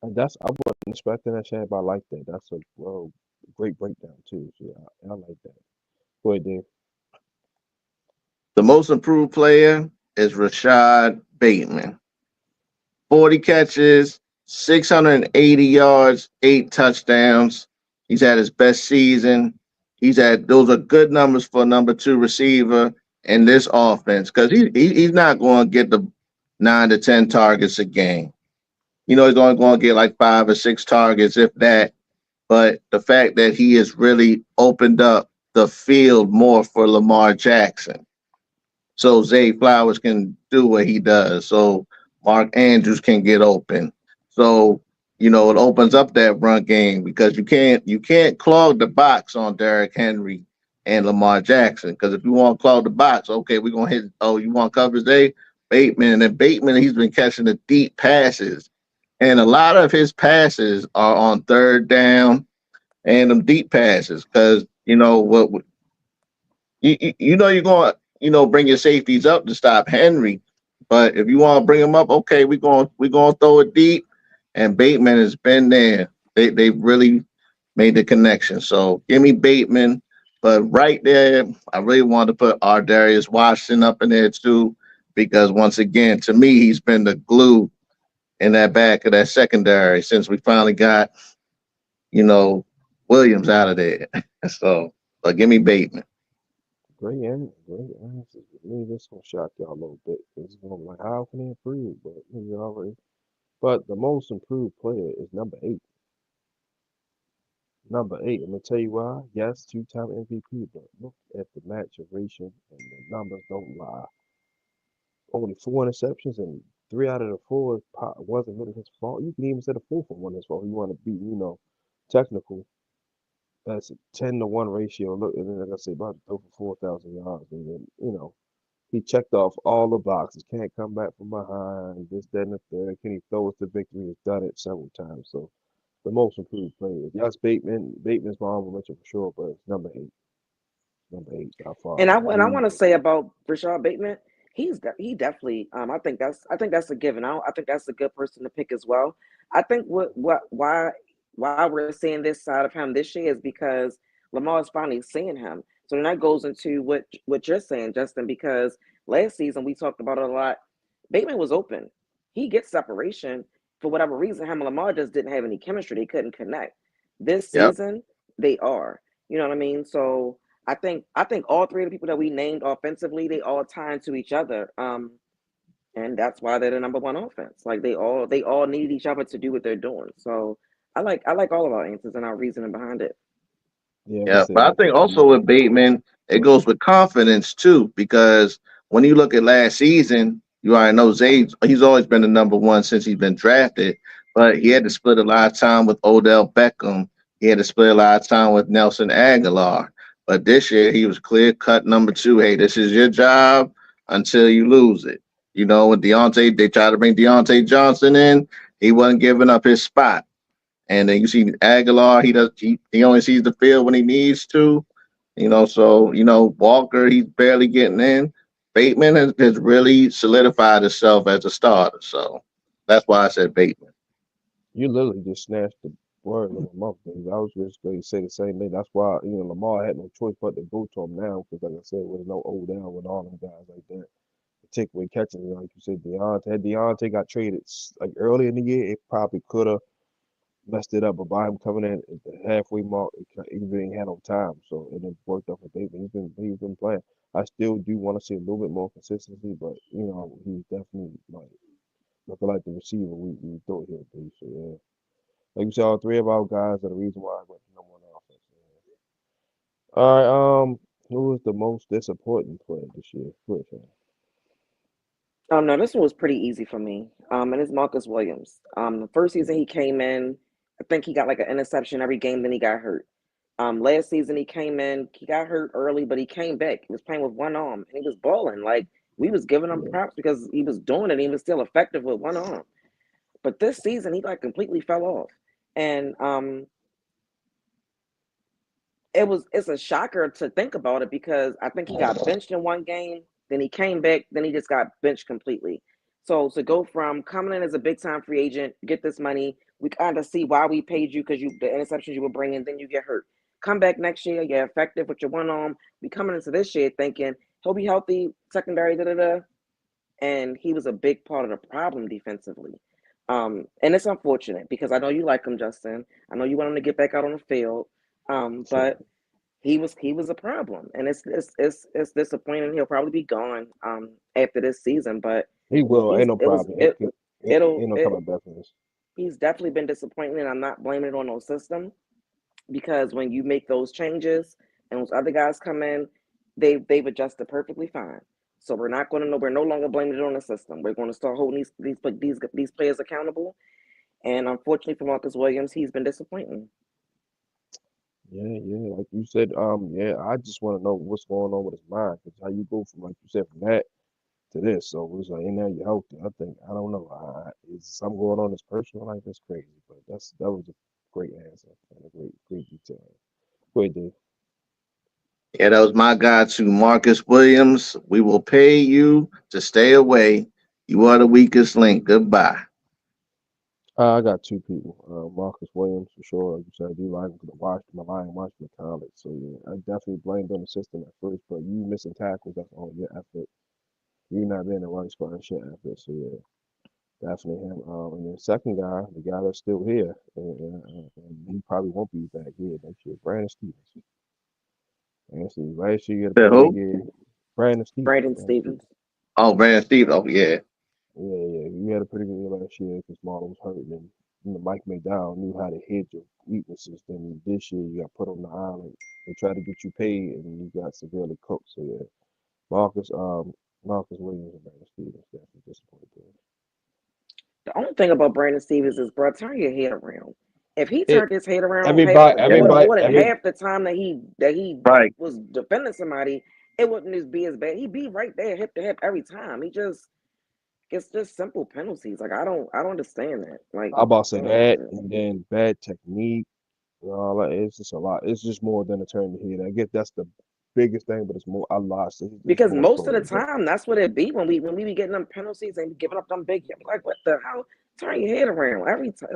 and I wasn't expecting that, Shannon, but I like that. That's a great breakdown too. So yeah, I like that. Go ahead, Dave. The most improved player is Rashad Bateman. 40 catches, 680 yards, 8 touchdowns. He's had his best season. Those are good numbers for a number 2 receiver in this offense because he's not going to get the 9 to 10 targets a game. You know, he's only going to get like 5 or 6 targets, if that. But the fact that he has really opened up the field more for Lamar Jackson, so Zay Flowers can do what he does. So Mark Andrews can get open. So it opens up that run game because you can't clog the box on Derrick Henry and Lamar Jackson. Because if you want to clog the box, okay, we're gonna hit. Oh, you want coverage Zay Bateman, and Bateman he's been catching the deep passes, and a lot of his passes are on third down and them deep passes because what you're going to bring your safeties up to stop Henry, but if you want to bring him up, okay, we're going to throw it deep, and Bateman has been there They really made the connection. So give me Bateman. But right there, I really want to put Ardarius Washington up in there too, because once again, to me, he's been the glue in that back of that secondary since we finally got, you know, Williams out of there. So, but give me Bateman. Great answers. Me, this gonna shock y'all a little bit. 'Cause it's gonna be like, how can they improve? But you already. But the most improved player is number 8. Number 8. I'm gonna tell you why. Yes, 2-time MVP, but look at the maturation and the numbers don't lie. Only 4 interceptions, and 3 out of the 4 wasn't really his fault. You can even say the fourth one wasn't his fault. You want to be, technical. That's a 10-to-1 ratio. Look, and then like I say, about to throw for 4,000 yards, and then he checked off all the boxes. Can't come back from behind. This, that, and the third. Can he throw us to victory? He's done it several times. So the most improved player. Yes, Bateman. Bateman's my honorable mention for sure, but it's number 8. Number 8 by far. And I want to say about Rashad Bateman, he definitely I think that's a given. I think that's a good person to pick as well. I think why we're seeing this side of him this year is because Lamar is finally seeing him. So then that goes into what you're saying, Justin, because last season we talked about it a lot. Bateman was open. He gets separation for whatever reason. Him and Lamar just didn't have any chemistry. They couldn't connect. This Yep. season, they are. You know what I mean? So I think all three of the people that we named offensively, they all tie into each other. And that's why they're the number one offense. Like they all need each other to do what they're doing. So I like all of our answers and our reasoning behind it. Yeah, like I Yeah, said, but I think also with Bateman, it goes with confidence too, because when you look at last season, you already know he's always been the number one since he's been drafted, but he had to split a lot of time with Odell Beckham. He had to split a lot of time with Nelson Aguilar. But this year he was clear cut number 2. Hey, this is your job until you lose it. With Deontay, they tried to bring Deontay Johnson in. He wasn't giving up his spot. And then you see Aguilar, he only sees the field when he needs to. So Walker, he's barely getting in. Bateman has really solidified himself as a starter. So that's why I said Bateman. you literally just snatched the word of my mouth. Because I was just going to say the same thing. That's why Lamar had no choice but to go to him now. Because like I said, with no old down with all them guys like that, particularly catching, like you said, Deontay got traded like early in the year, it probably could have messed it up. But by him coming in at the halfway mark, he really ain't had no time. So and it worked out for Bateman. He's been playing. I still do want to see a little bit more consistency, but he's definitely like looking like the receiver we thought he would be. So yeah. Like you said, all three of our guys are the reason why I went to number one offense. Yeah. All right. Who was the most disappointing player this year? Quick, No, this one was pretty easy for me. And it's Marcus Williams. The first season he came in, I think he got like an interception every game, then he got hurt. Last season he came in, he got hurt early, but he came back. He was playing with one arm and he was balling. Like we was giving him yeah. props because he was doing it. He was still effective with one arm. But this season he like completely fell off. And it's a shocker to think about it because I think he got benched in one game, then he came back, then he just got benched completely. So to go from coming in as a big time free agent, get this money, we kind of see why we paid you because the interceptions you were bringing, then you get hurt. Come back next year, you're effective with your one arm. We coming into this year thinking he'll be healthy, secondary, da da da, and he was a big part of the problem defensively. And it's unfortunate because I know you like him, Justin. I know you want him to get back out on the field. Sure. But he was a problem, and it's disappointing. He'll probably be gone after this season, but He will. Ain't he's no it was problem. it Ain't it'll no it coming back from this. he's definitely been disappointing, and I'm not blaming it on no system because when you make those changes and those other guys come in, they've adjusted perfectly fine. So we're no longer blaming it on the system. We're going to start holding these players accountable. And unfortunately for Marcus Williams, he's been disappointing. Yeah. Like you said, yeah. I just want to know what's going on with his mind, because how you go from, like you said, from that to this. So it's like, and now you're healthy. I don't know. Is something going on in his personal life? That's crazy. But that was a great answer and a great detail. Go ahead, Dave. Yeah, that was my guy to Marcus Williams. We will pay you to stay away. You are the weakest link. Goodbye. I got two people. Marcus Williams for sure. Like you said, I do like him because I watched him a lot and watched him in college. So yeah, I definitely blamed on the system at first, but you missing tackles, that's all your effort. You not being the right spot and shit effort. So yeah, definitely him. And then second guy, the guy that's still here, and he probably won't be back here next year. Brandon Stevens. And see, last year he had a The pretty good who? year. Brandon Stevens. Brandon Brandon Stevens. Stevens. Oh, Brandon Stevens. Oh, yeah. Yeah, he had a pretty good year last year because Marlon was hurt, and Mike McDowell knew how to hid your weaknesses. Then this year you got put on the island. They tried to get you paid, and you got severely cooked. So yeah, Marcus, Marcus Williams and Brandon Stevens definitely disappointed there. The only thing about Brandon Stevens is, bro, turn your head around. If he It turned his head around everybody, Yeah. everybody, more than every half the time that he Right. was defending somebody, it wouldn't just be as bad. He'd be right there, hip to hip every time. He just it's just simple penalties. Like I don't understand that. Like I about to say I don't that, get it. and then bad technique. It's just a lot. It's just more than a turn the head. I get that's the biggest thing, but it's more a lot. It's Because more most so of the than that. time, that's what it be when we be getting them penalties and giving up them big. I'm like, what the hell? Turn your head around every time.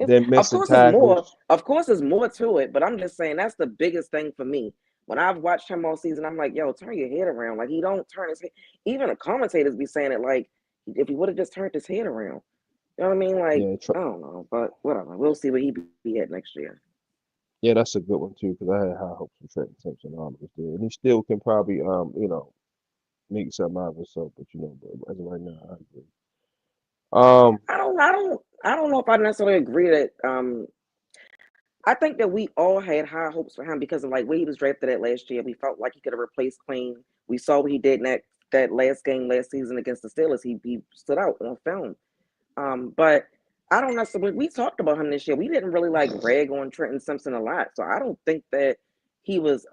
Then Of missing course, it's more. tackles. Of course, there's more to it. But I'm just saying that's the biggest thing for me. When I've watched him all season, I'm like, yo, turn your head around. Like he don't turn his head. Even the commentators be saying it like if he would have just turned his head around. You know what I mean? Like Yeah, I don't know, but whatever. We'll see what he be at next year. yeah, that's a good one too, because I had high hopes for Trenton Simpson. Was there, and he still can probably make something out of himself. But but as of right now, I agree. Um, I don't know if I necessarily agree that I think that we all had high hopes for him because of like where he was drafted at last year. We felt like he could have replaced Queen. We saw what he did in that last game last season against the Steelers. He stood out on film. But I don't necessarily. We talked about him this year. We didn't really like rag on Trenton Simpson a lot, so I don't think that he was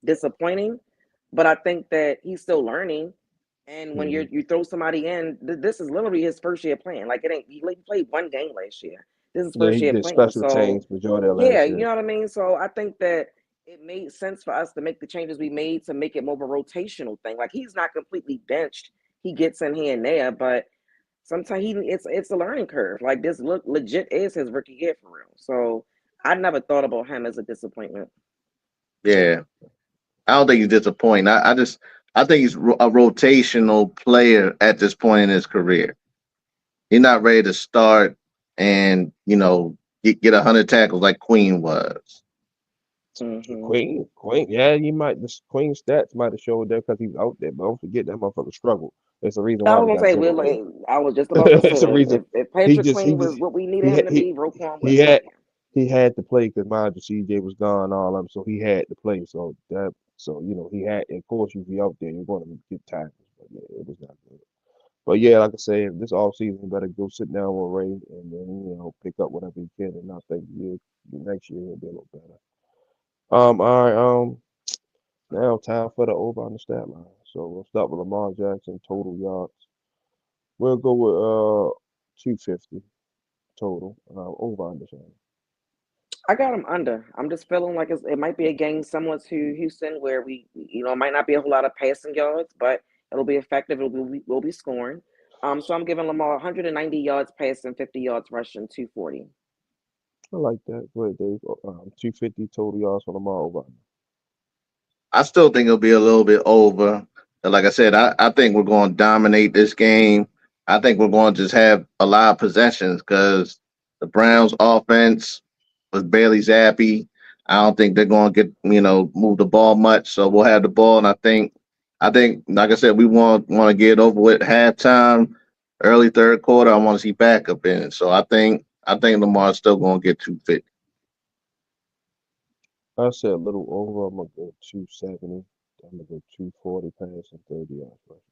disappointing. But I think that he's still learning. And when mhm. you throw somebody in, this is literally his first year playing. Like it ain't he played one game last year. This is his Yeah, first he year did playing. special So teams majority of yeah, last you year. know what I mean? So I think that it made sense for us to make the changes we made to make it more of a rotational thing. Like he's not completely benched. He gets in here and there, but sometimes it's a learning curve. Like this look legit is his rookie year for real. So I never thought about him as a disappointment. Yeah. I don't think he's disappointing. I think he's a rotational player at this point in his career. He's not ready to start and get 100 tackles like Queen was. Hmm. Queen, yeah, the Queen stats might have showed that because he was out there, but don't forget that motherfucker struggled. There's a reason I why was we gonna got say Zigga there. I was just about to say It's a that reason. if He Patrick just he Queen just was what we needed he him had to he be, Roquan he wasn't. had he had to play because mind you, CJ was gone, all of them, so he had to play. So he had. Of course, you be out there, you're going to get tackles. But yeah, it was not good. But yeah, like I say, this off season, you better go sit down with Ray and then pick up whatever you can, and I think next year he'll be a little better. All right, now time for the over on the stat line. So we'll start with Lamar Jackson total yards. We'll go with 250 total over on the side. I got him under. I'm just feeling like it might be a game similar to Houston where it might not be a whole lot of passing yards, but it'll be effective. We'll be scoring. So I'm giving Lamar 190 yards passing, 50 yards rushing, 240. I like that. Go ahead, Dave. 250 total yards for Lamar over. I still think it'll be a little bit over. And like I said, I think we're going to dominate this game. I think we're going to just have a lot of possessions because the Browns' offense was barely zappy. I don't think they're going to get move the ball much. So we'll have the ball, and I think like I said, we want to get over with halftime, early third quarter. I want to see backup in it. So I think Lamar's still going to get 250. I said a little over. I'm gonna go 270. I'm gonna go 240 passing, 30 yards rushing.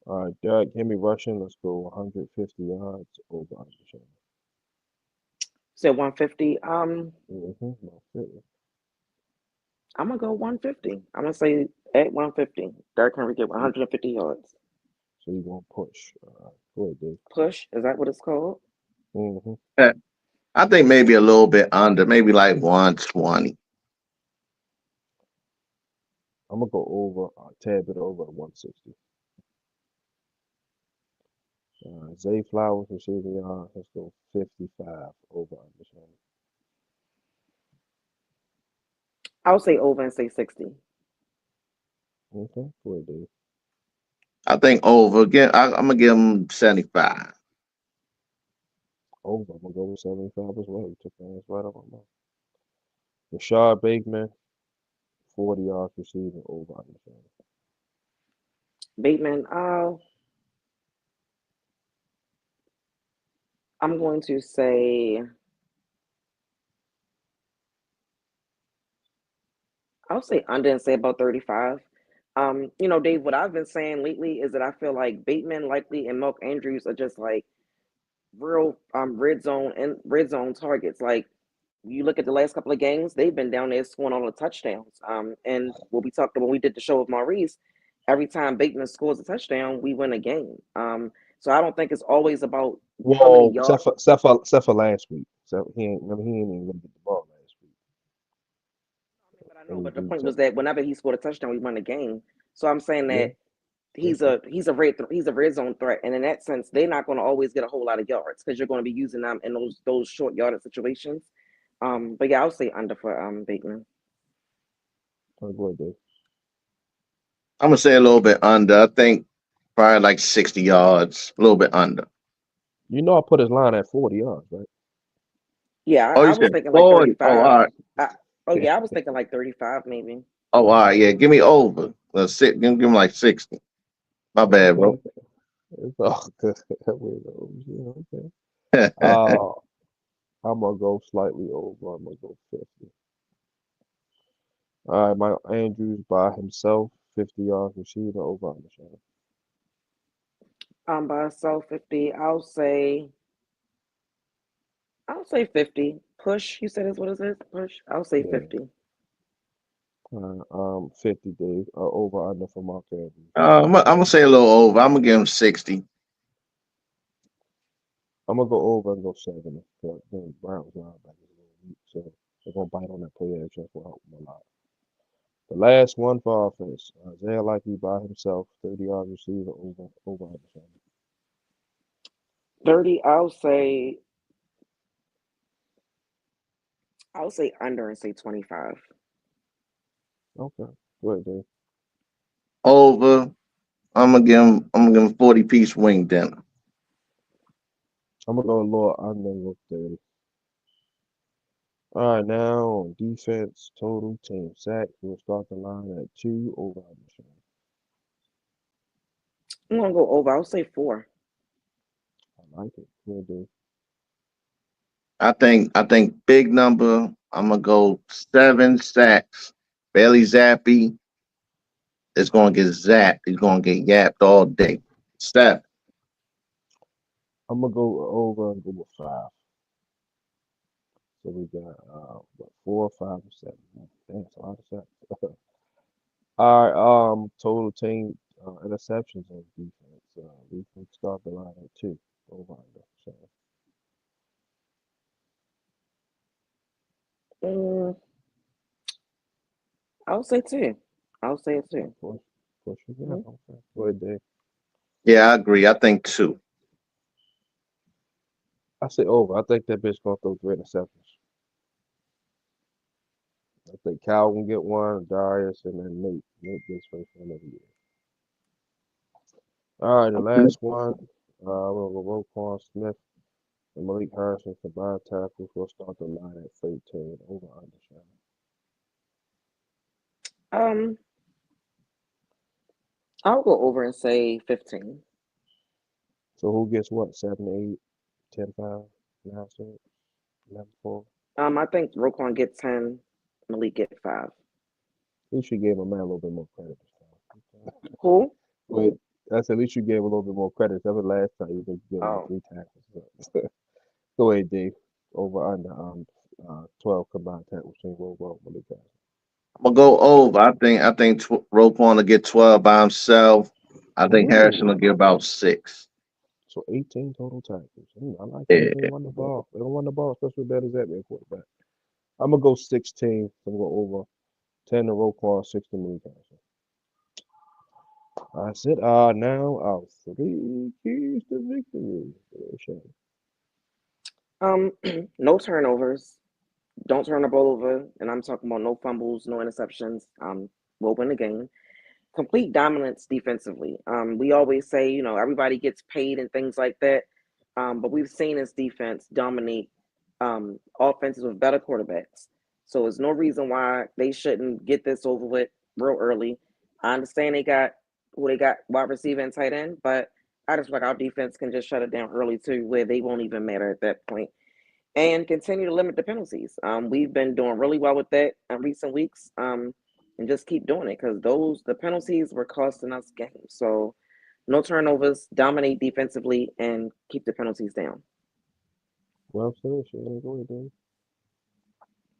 All right, Derek, give me rushing. Let's go 150 yards over on the side. So 150. Mm-hmm. I'm gonna go 150. I'm gonna say at 150. Derrick Henry get 150 yards. So you're gonna push. Go ahead, Dave. Push, is that what it's called? Mm-hmm. I think maybe a little bit under, maybe like 120. I'm gonna go over a tad bit over at 160. Zay Flowers receiving yards. Let's go 55 over under Shannon. I'll say over and say 60. Okay, go ahead, Dave. I think over. Again, I'm gonna give him 75. Over. I'm gonna go with 75 as well. You took that ass right off my mouth. Rashard Bateman, 40 yards receiving over under Shannon. Bateman, I'm going to say, I'll say under and say about 35. Dave, what I've been saying lately is that I feel like Bateman likely and Mark Andrews are just like real red zone targets. Like you look at the last couple of games, they've been down there scoring all the touchdowns. And what we talked about when we did the show with Maurice, every time Bateman scores a touchdown, we win a game. So I don't think it's always about how many Whoa, yards. except for last week. So he ain't even gonna get the ball last week. But I know, And but the he point took was that whenever he scored a touchdown, we won the game. So I'm saying yeah, that he's a red zone threat, and in that sense, they're not going to always get a whole lot of yards because you're going to be using them in those short yardage situations. But yeah, I'll say under for Bateman. oh, go ahead, Dave. I'm gonna say a little bit under. I think probably like 60 yards, a little bit under. You know I put his line at 40 yards, right? Yeah, Oh, I you was said thinking like 40. Oh, 35. all right. Oh yeah, I was thinking like 35 maybe. Oh, all right. Yeah, give me over. Let's sit. Give him like 60. My bad, bro. Okay, it's all good. Yeah, okay. Uh, I'm gonna go slightly over. I'm gonna go 50. All right, Mike Andrews by himself, 50 yards receiving over under Shannon. By self 50, I'll say 50. Push, you said is what is it? Push. I'll say Yeah. 50. 50 Dave. Over under for Mark Andrews. I'm gonna say a little over. I'm gonna give him 60. I'm gonna go over and go 70. The Browns linebacker is a little weak, so they're gonna bite on that play action will help them a lot. The last one for offense, Isaiah Likely by himself, 30 yards receiver over under Shannon. 30, I'll say under and say 25. Okay, go ahead, Dave. Over. I'm gonna give him 40-piece wing dinner. I'm gonna go a little under and go 30. All right, now on defense, total team sacks. We'll start the line at 2 over under Shannon. I'm gonna go over. I'll say 4. I like it. Go ahead, Dave. I think big number. I'm gonna go 7 sacks. Bailey Zappi is gonna get zapped. He's gonna get yapped all day. 7. I'm gonna go over and go with 5. So we got what 4, 5, and 7. Damn, it's a lot of sacks. All right, total team interceptions on defense. We can start the line at 2 over under. So Mm, I'll say 2. I'll say it too. push again. Mhm. Okay, go ahead, Dave. Yeah, I agree. I think 2. I say over. I think that bitch gonna throw 3 interceptions. I think Cal can get one, Darius, and then Nate. Nate gets first one every year. All right, the last one. We'll go Roquan Smith and Malik Harrison combined tackles. We'll start the line at 13 over under Shannon. Um, I'll go over and say 15. So who gets what? 7, 8, 10, 5, 9, 6, 11, 4. I think Roquan get 10, Malik get 5. At least you gave my man a little bit more credit this time. Who? But that's at least you gave a little bit more credit. That was last time you just gave him Oh, 3 tackles. Go ahead, Dave. Over under 12 combined tackles between Roquan and Malik Harrison. I'm gonna go over. I think Roquan will get 12 by himself. I think Harrison will ooh. get about 6. So 18 total tackles. I like it. They Yeah. don't run the ball. They don't run the ball, especially with that as that man quarterback. I'm gonna go 16. I'm gonna go over 10 to Roquan, 6 to Malik Harrison. That's it. Now our three keys to victory. Shannon. No turnovers. Don't turn the ball over, and I'm talking about no fumbles, no interceptions. We'll win the game. Complete dominance defensively. We always say, everybody gets paid and things like that. But we've seen this defense dominate offenses with better quarterbacks. So there's no reason why they shouldn't get this over with real early. I understand they got wide receiver and tight end, but I just feel like our defense can just shut it down early too, where they won't even matter at that point and continue to limit the penalties. We've been doing really well with that in recent weeks, and just keep doing it because the penalties were costing us games. So no turnovers, dominate defensively, and keep the penalties down. Well said, Shannon. Go ahead, Dave.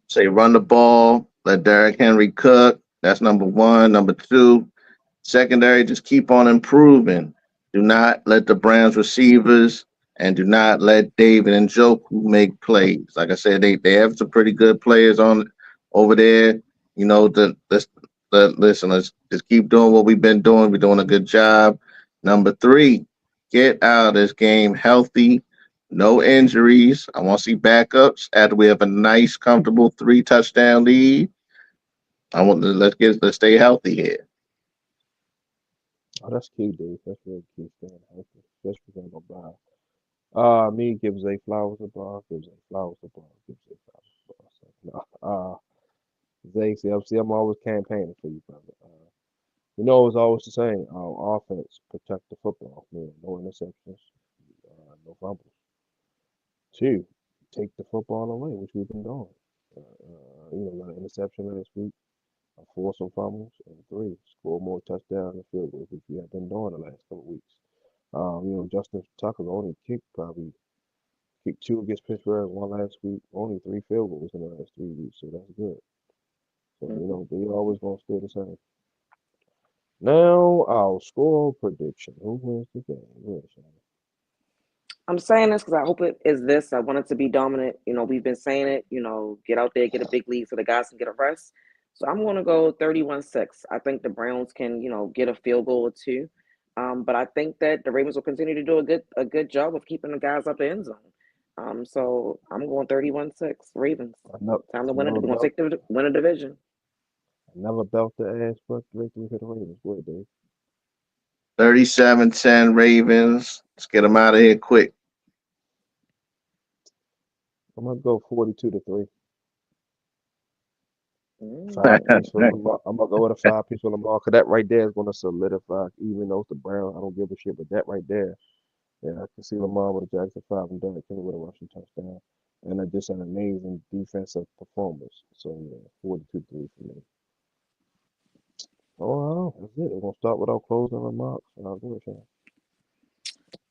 Say run the ball, let Derrick Henry cook. That's number one. Number two, secondary, just keep on improving. Do not let the Browns receivers and do not let David and Joku make plays. Like I said, they have some pretty good players on over there. Listen, let's just keep doing what we've been doing. We're doing a good job. Number three, get out of this game healthy, no injuries. I want to see backups after we have a nice, comfortable 3 touchdown lead. Let's stay healthy here. Oh, that's key, Dave. That's really key. Staying healthy, especially when I'm gonna buy. Me give Zay Flowers a bar. Give Zay Flowers a bar. Give Zay Flowers a bar. So, no, Zay, see, I'm always campaigning for you, brother. It's always the same. Our offense protect the football. No interceptions, no fumbles. Two, take the football away, which we've been doing. Got an interception last week, force some fumbles, and three, score more touchdowns and field goals, which we have been doing the last couple of weeks. Justin Tucker only kicked two against Pittsburgh, one last week, only three field goals in the last 3 weeks, so that's good. So, they always gonna stay the same. Now our score prediction. Who wins the game? Where's Shannon? I'm saying this because I hope it is this. I want it to be dominant. We've been saying it, get out there, get a big lead so the guys can get a rest. So I'm going to go 31-6. I think the Browns can, get a field goal or two. But I think that the Ravens will continue to do a good job of keeping the guys up the end zone. So I'm going 31-6. Ravens. Time to win it. We're going to win a division. Another belt the ass, but victory for the Ravens. Go ahead, Dave. 37-10 Ravens. Let's get them out of here quick. I'm gonna go 42-3. Mm. 5 piece for Lamar. I'm gonna go with a 5 piece for Lamar, cause that right there is gonna solidify. Even though it's the Browns, I don't give a shit. But that right there, yeah, I can see Lamar with a Jackson 5 and Derrick Henry with a rushing touchdown, and just an amazing defensive performance. So yeah, 42-3 for me. Oh, that's it. We're gonna start with our closing remarks. Go ahead, Shannon.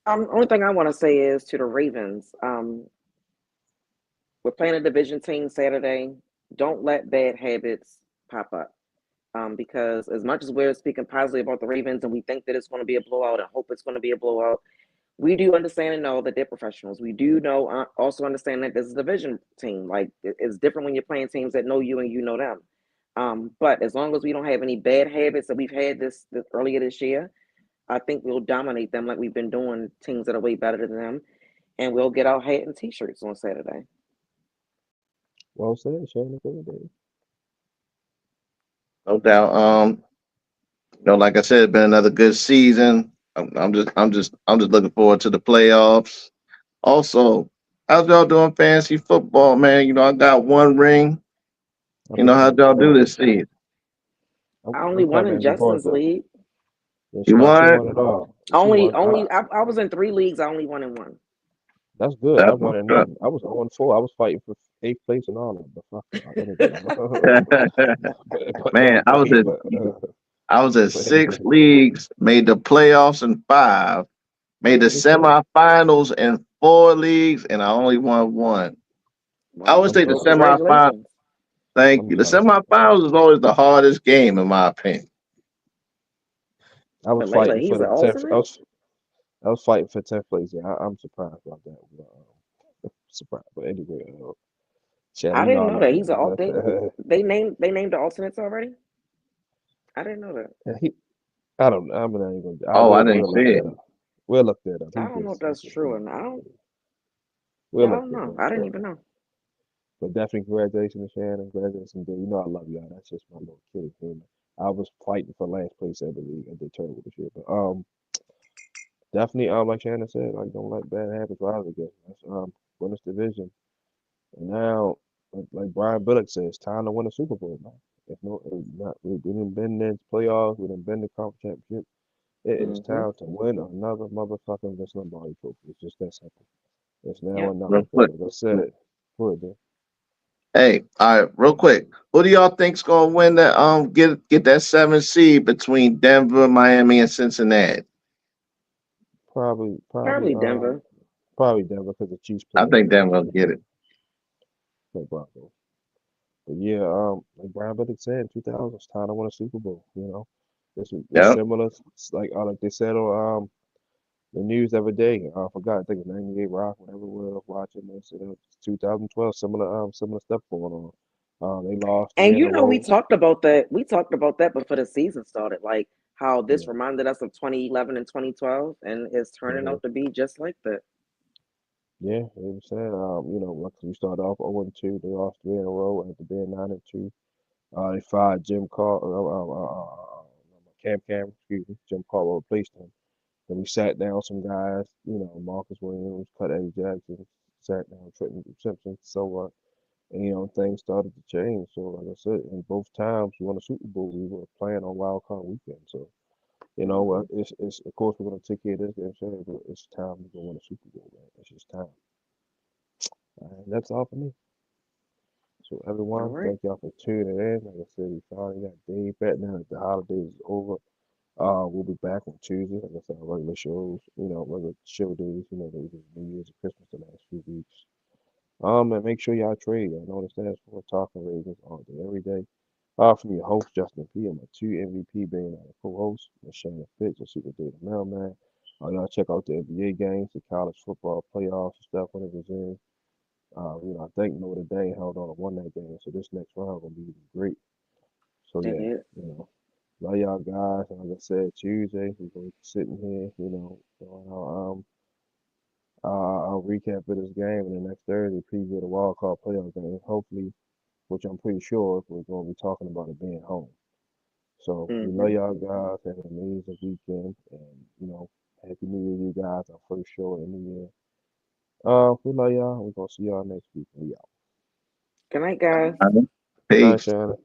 Only thing I want to say is to the Ravens, we're playing a division team Saturday. Don't let bad habits pop up. Because as much as we're speaking positively about the Ravens and we think that it's going to be a blowout and hope it's going to be a blowout, we do understand and know that they're professionals. We do know, also understand that this is a division team. Like it's different when you're playing teams that know you and you know them. But as long as we don't have any bad habits that we've had this earlier this year, I think we'll dominate them like we've been doing teams that are way better than them, and we'll get our hat and t-shirts on Saturday. Well said, Shannon. Go ahead, Dave. No doubt. Like I said, it's been another good season. I'm just looking forward to the playoffs. Also, how's y'all doing fantasy football, man? I got one ring. How'd y'all do this season? I only won in Justin's league. Yeah, You won? won it all. I was in 3 leagues. I only won in 1. That's good. I That's won in what's none. I was on 4. I was fighting for 8th place and all that. But fuck it. But Man, I was at 6 anyway. leagues, made the playoffs in 5, made the semifinals in 4 leagues, and I only won 1. I Wow. always say the Well, semifinals. congratulations. Thank you. The semifinals is always the hardest game, in my opinion. I was But Layla, fighting for he's the an 10th. alternate? I was fighting for 10th place. Yeah, I'm surprised about that. Surprised. But anyway, Shannon, I you know didn't I know love that. you, He's an brother. they named the alternates already? I didn't know that. And I don't know. I'm not even gonna. Oh, I We'll didn't look see it. that up. We'll look that up. He I don't did know if say that's something. true, and I don't. We'll Yeah, I look don't that know. up. I didn't even know. But definitely congratulations to Shannon. Congratulations, dude. You know I love y'all. That's just my little kitty humor. I was fighting for last place every league. I did terrible this year, but definitely like Shannon said, like don't let bad habits rise again. That's win this division. And now, like Brian Billick says, it's time to win a Super Bowl, man. If no, not we didn't been in the playoffs, we didn't been in the conference championship. It is Mm-hmm. time to win another motherfucking Vince Lombardi trophy. It's just that simple. It's now Yep. or never. Real Because quick. like I said, go ahead, Hey, all right, real quick. Who do y'all think's gonna win that get that 7 seed between Denver, Miami, and Cincinnati? Probably, Probably Denver. probably Denver because the Chiefs I play think Denver will get it. Broncos. But yeah, like Brian Billick said, in 2000, it's time to win a Super Bowl. You know, it's Yep. similar. It's like they said on the news every day. I forgot. I think it's 98 Rock, whatever it was. Watching this, 2012. Similar stuff going on. They lost And 3 in you a know, we row. talked about that. We talked about that before the season started, like how this Yeah. reminded us of 2011 and 2012, and it's turning Mhm. out to be just like that. Yeah, they were saying, like we started off 0-2, they lost 3 in a row after being 9-2. They fired Cam Cameron, excuse me. Jim Caldwell replaced him. Then we sat down some guys, Marcus Williams, cut Eddie Jackson, sat down Trenton Simpson, so and things started to change. So like I said, in both times we won a Super Bowl, we were playing on Wild Card Weekend. So Hmm. it's of course we're gonna take care of this game, but it's time to go win a Super Bowl, man. It's just time. That's all for me. So All everyone, right. thank y'all for tuning in. Like I said, we finally got Dave back now that the holidays is over. We'll be back on Tuesday. Like I said, our regular shows, regular show days, there was New Year's and Christmas the last few weeks. And make sure y'all trade. I know the stats for talking Ravens all day, every day. From your host, Justin P. And my two MVP being our co-hosts, Miss Shannon Finch and Super Data Mailman. Y'all check out the NBA games, the college football playoffs and stuff when it was in. I think Notre Dame held on to won that game, so this next round gonna be even great. So They yeah, did. love y'all guys. And like I said, Tuesday we're gonna be sitting here, doing our recap of this game, and then next Thursday preview the wild card playoff game. Hopefully, which I'm pretty sure we're gonna be talking about it being home. So we love Hmm. y'all guys. Have an amazing weekend, and Happy New Year, you guys. Our first show of the new year. We love y'all. We're gonna see y'all next week. We out. Good night, guys. All right. Good night, Peace. Shannon.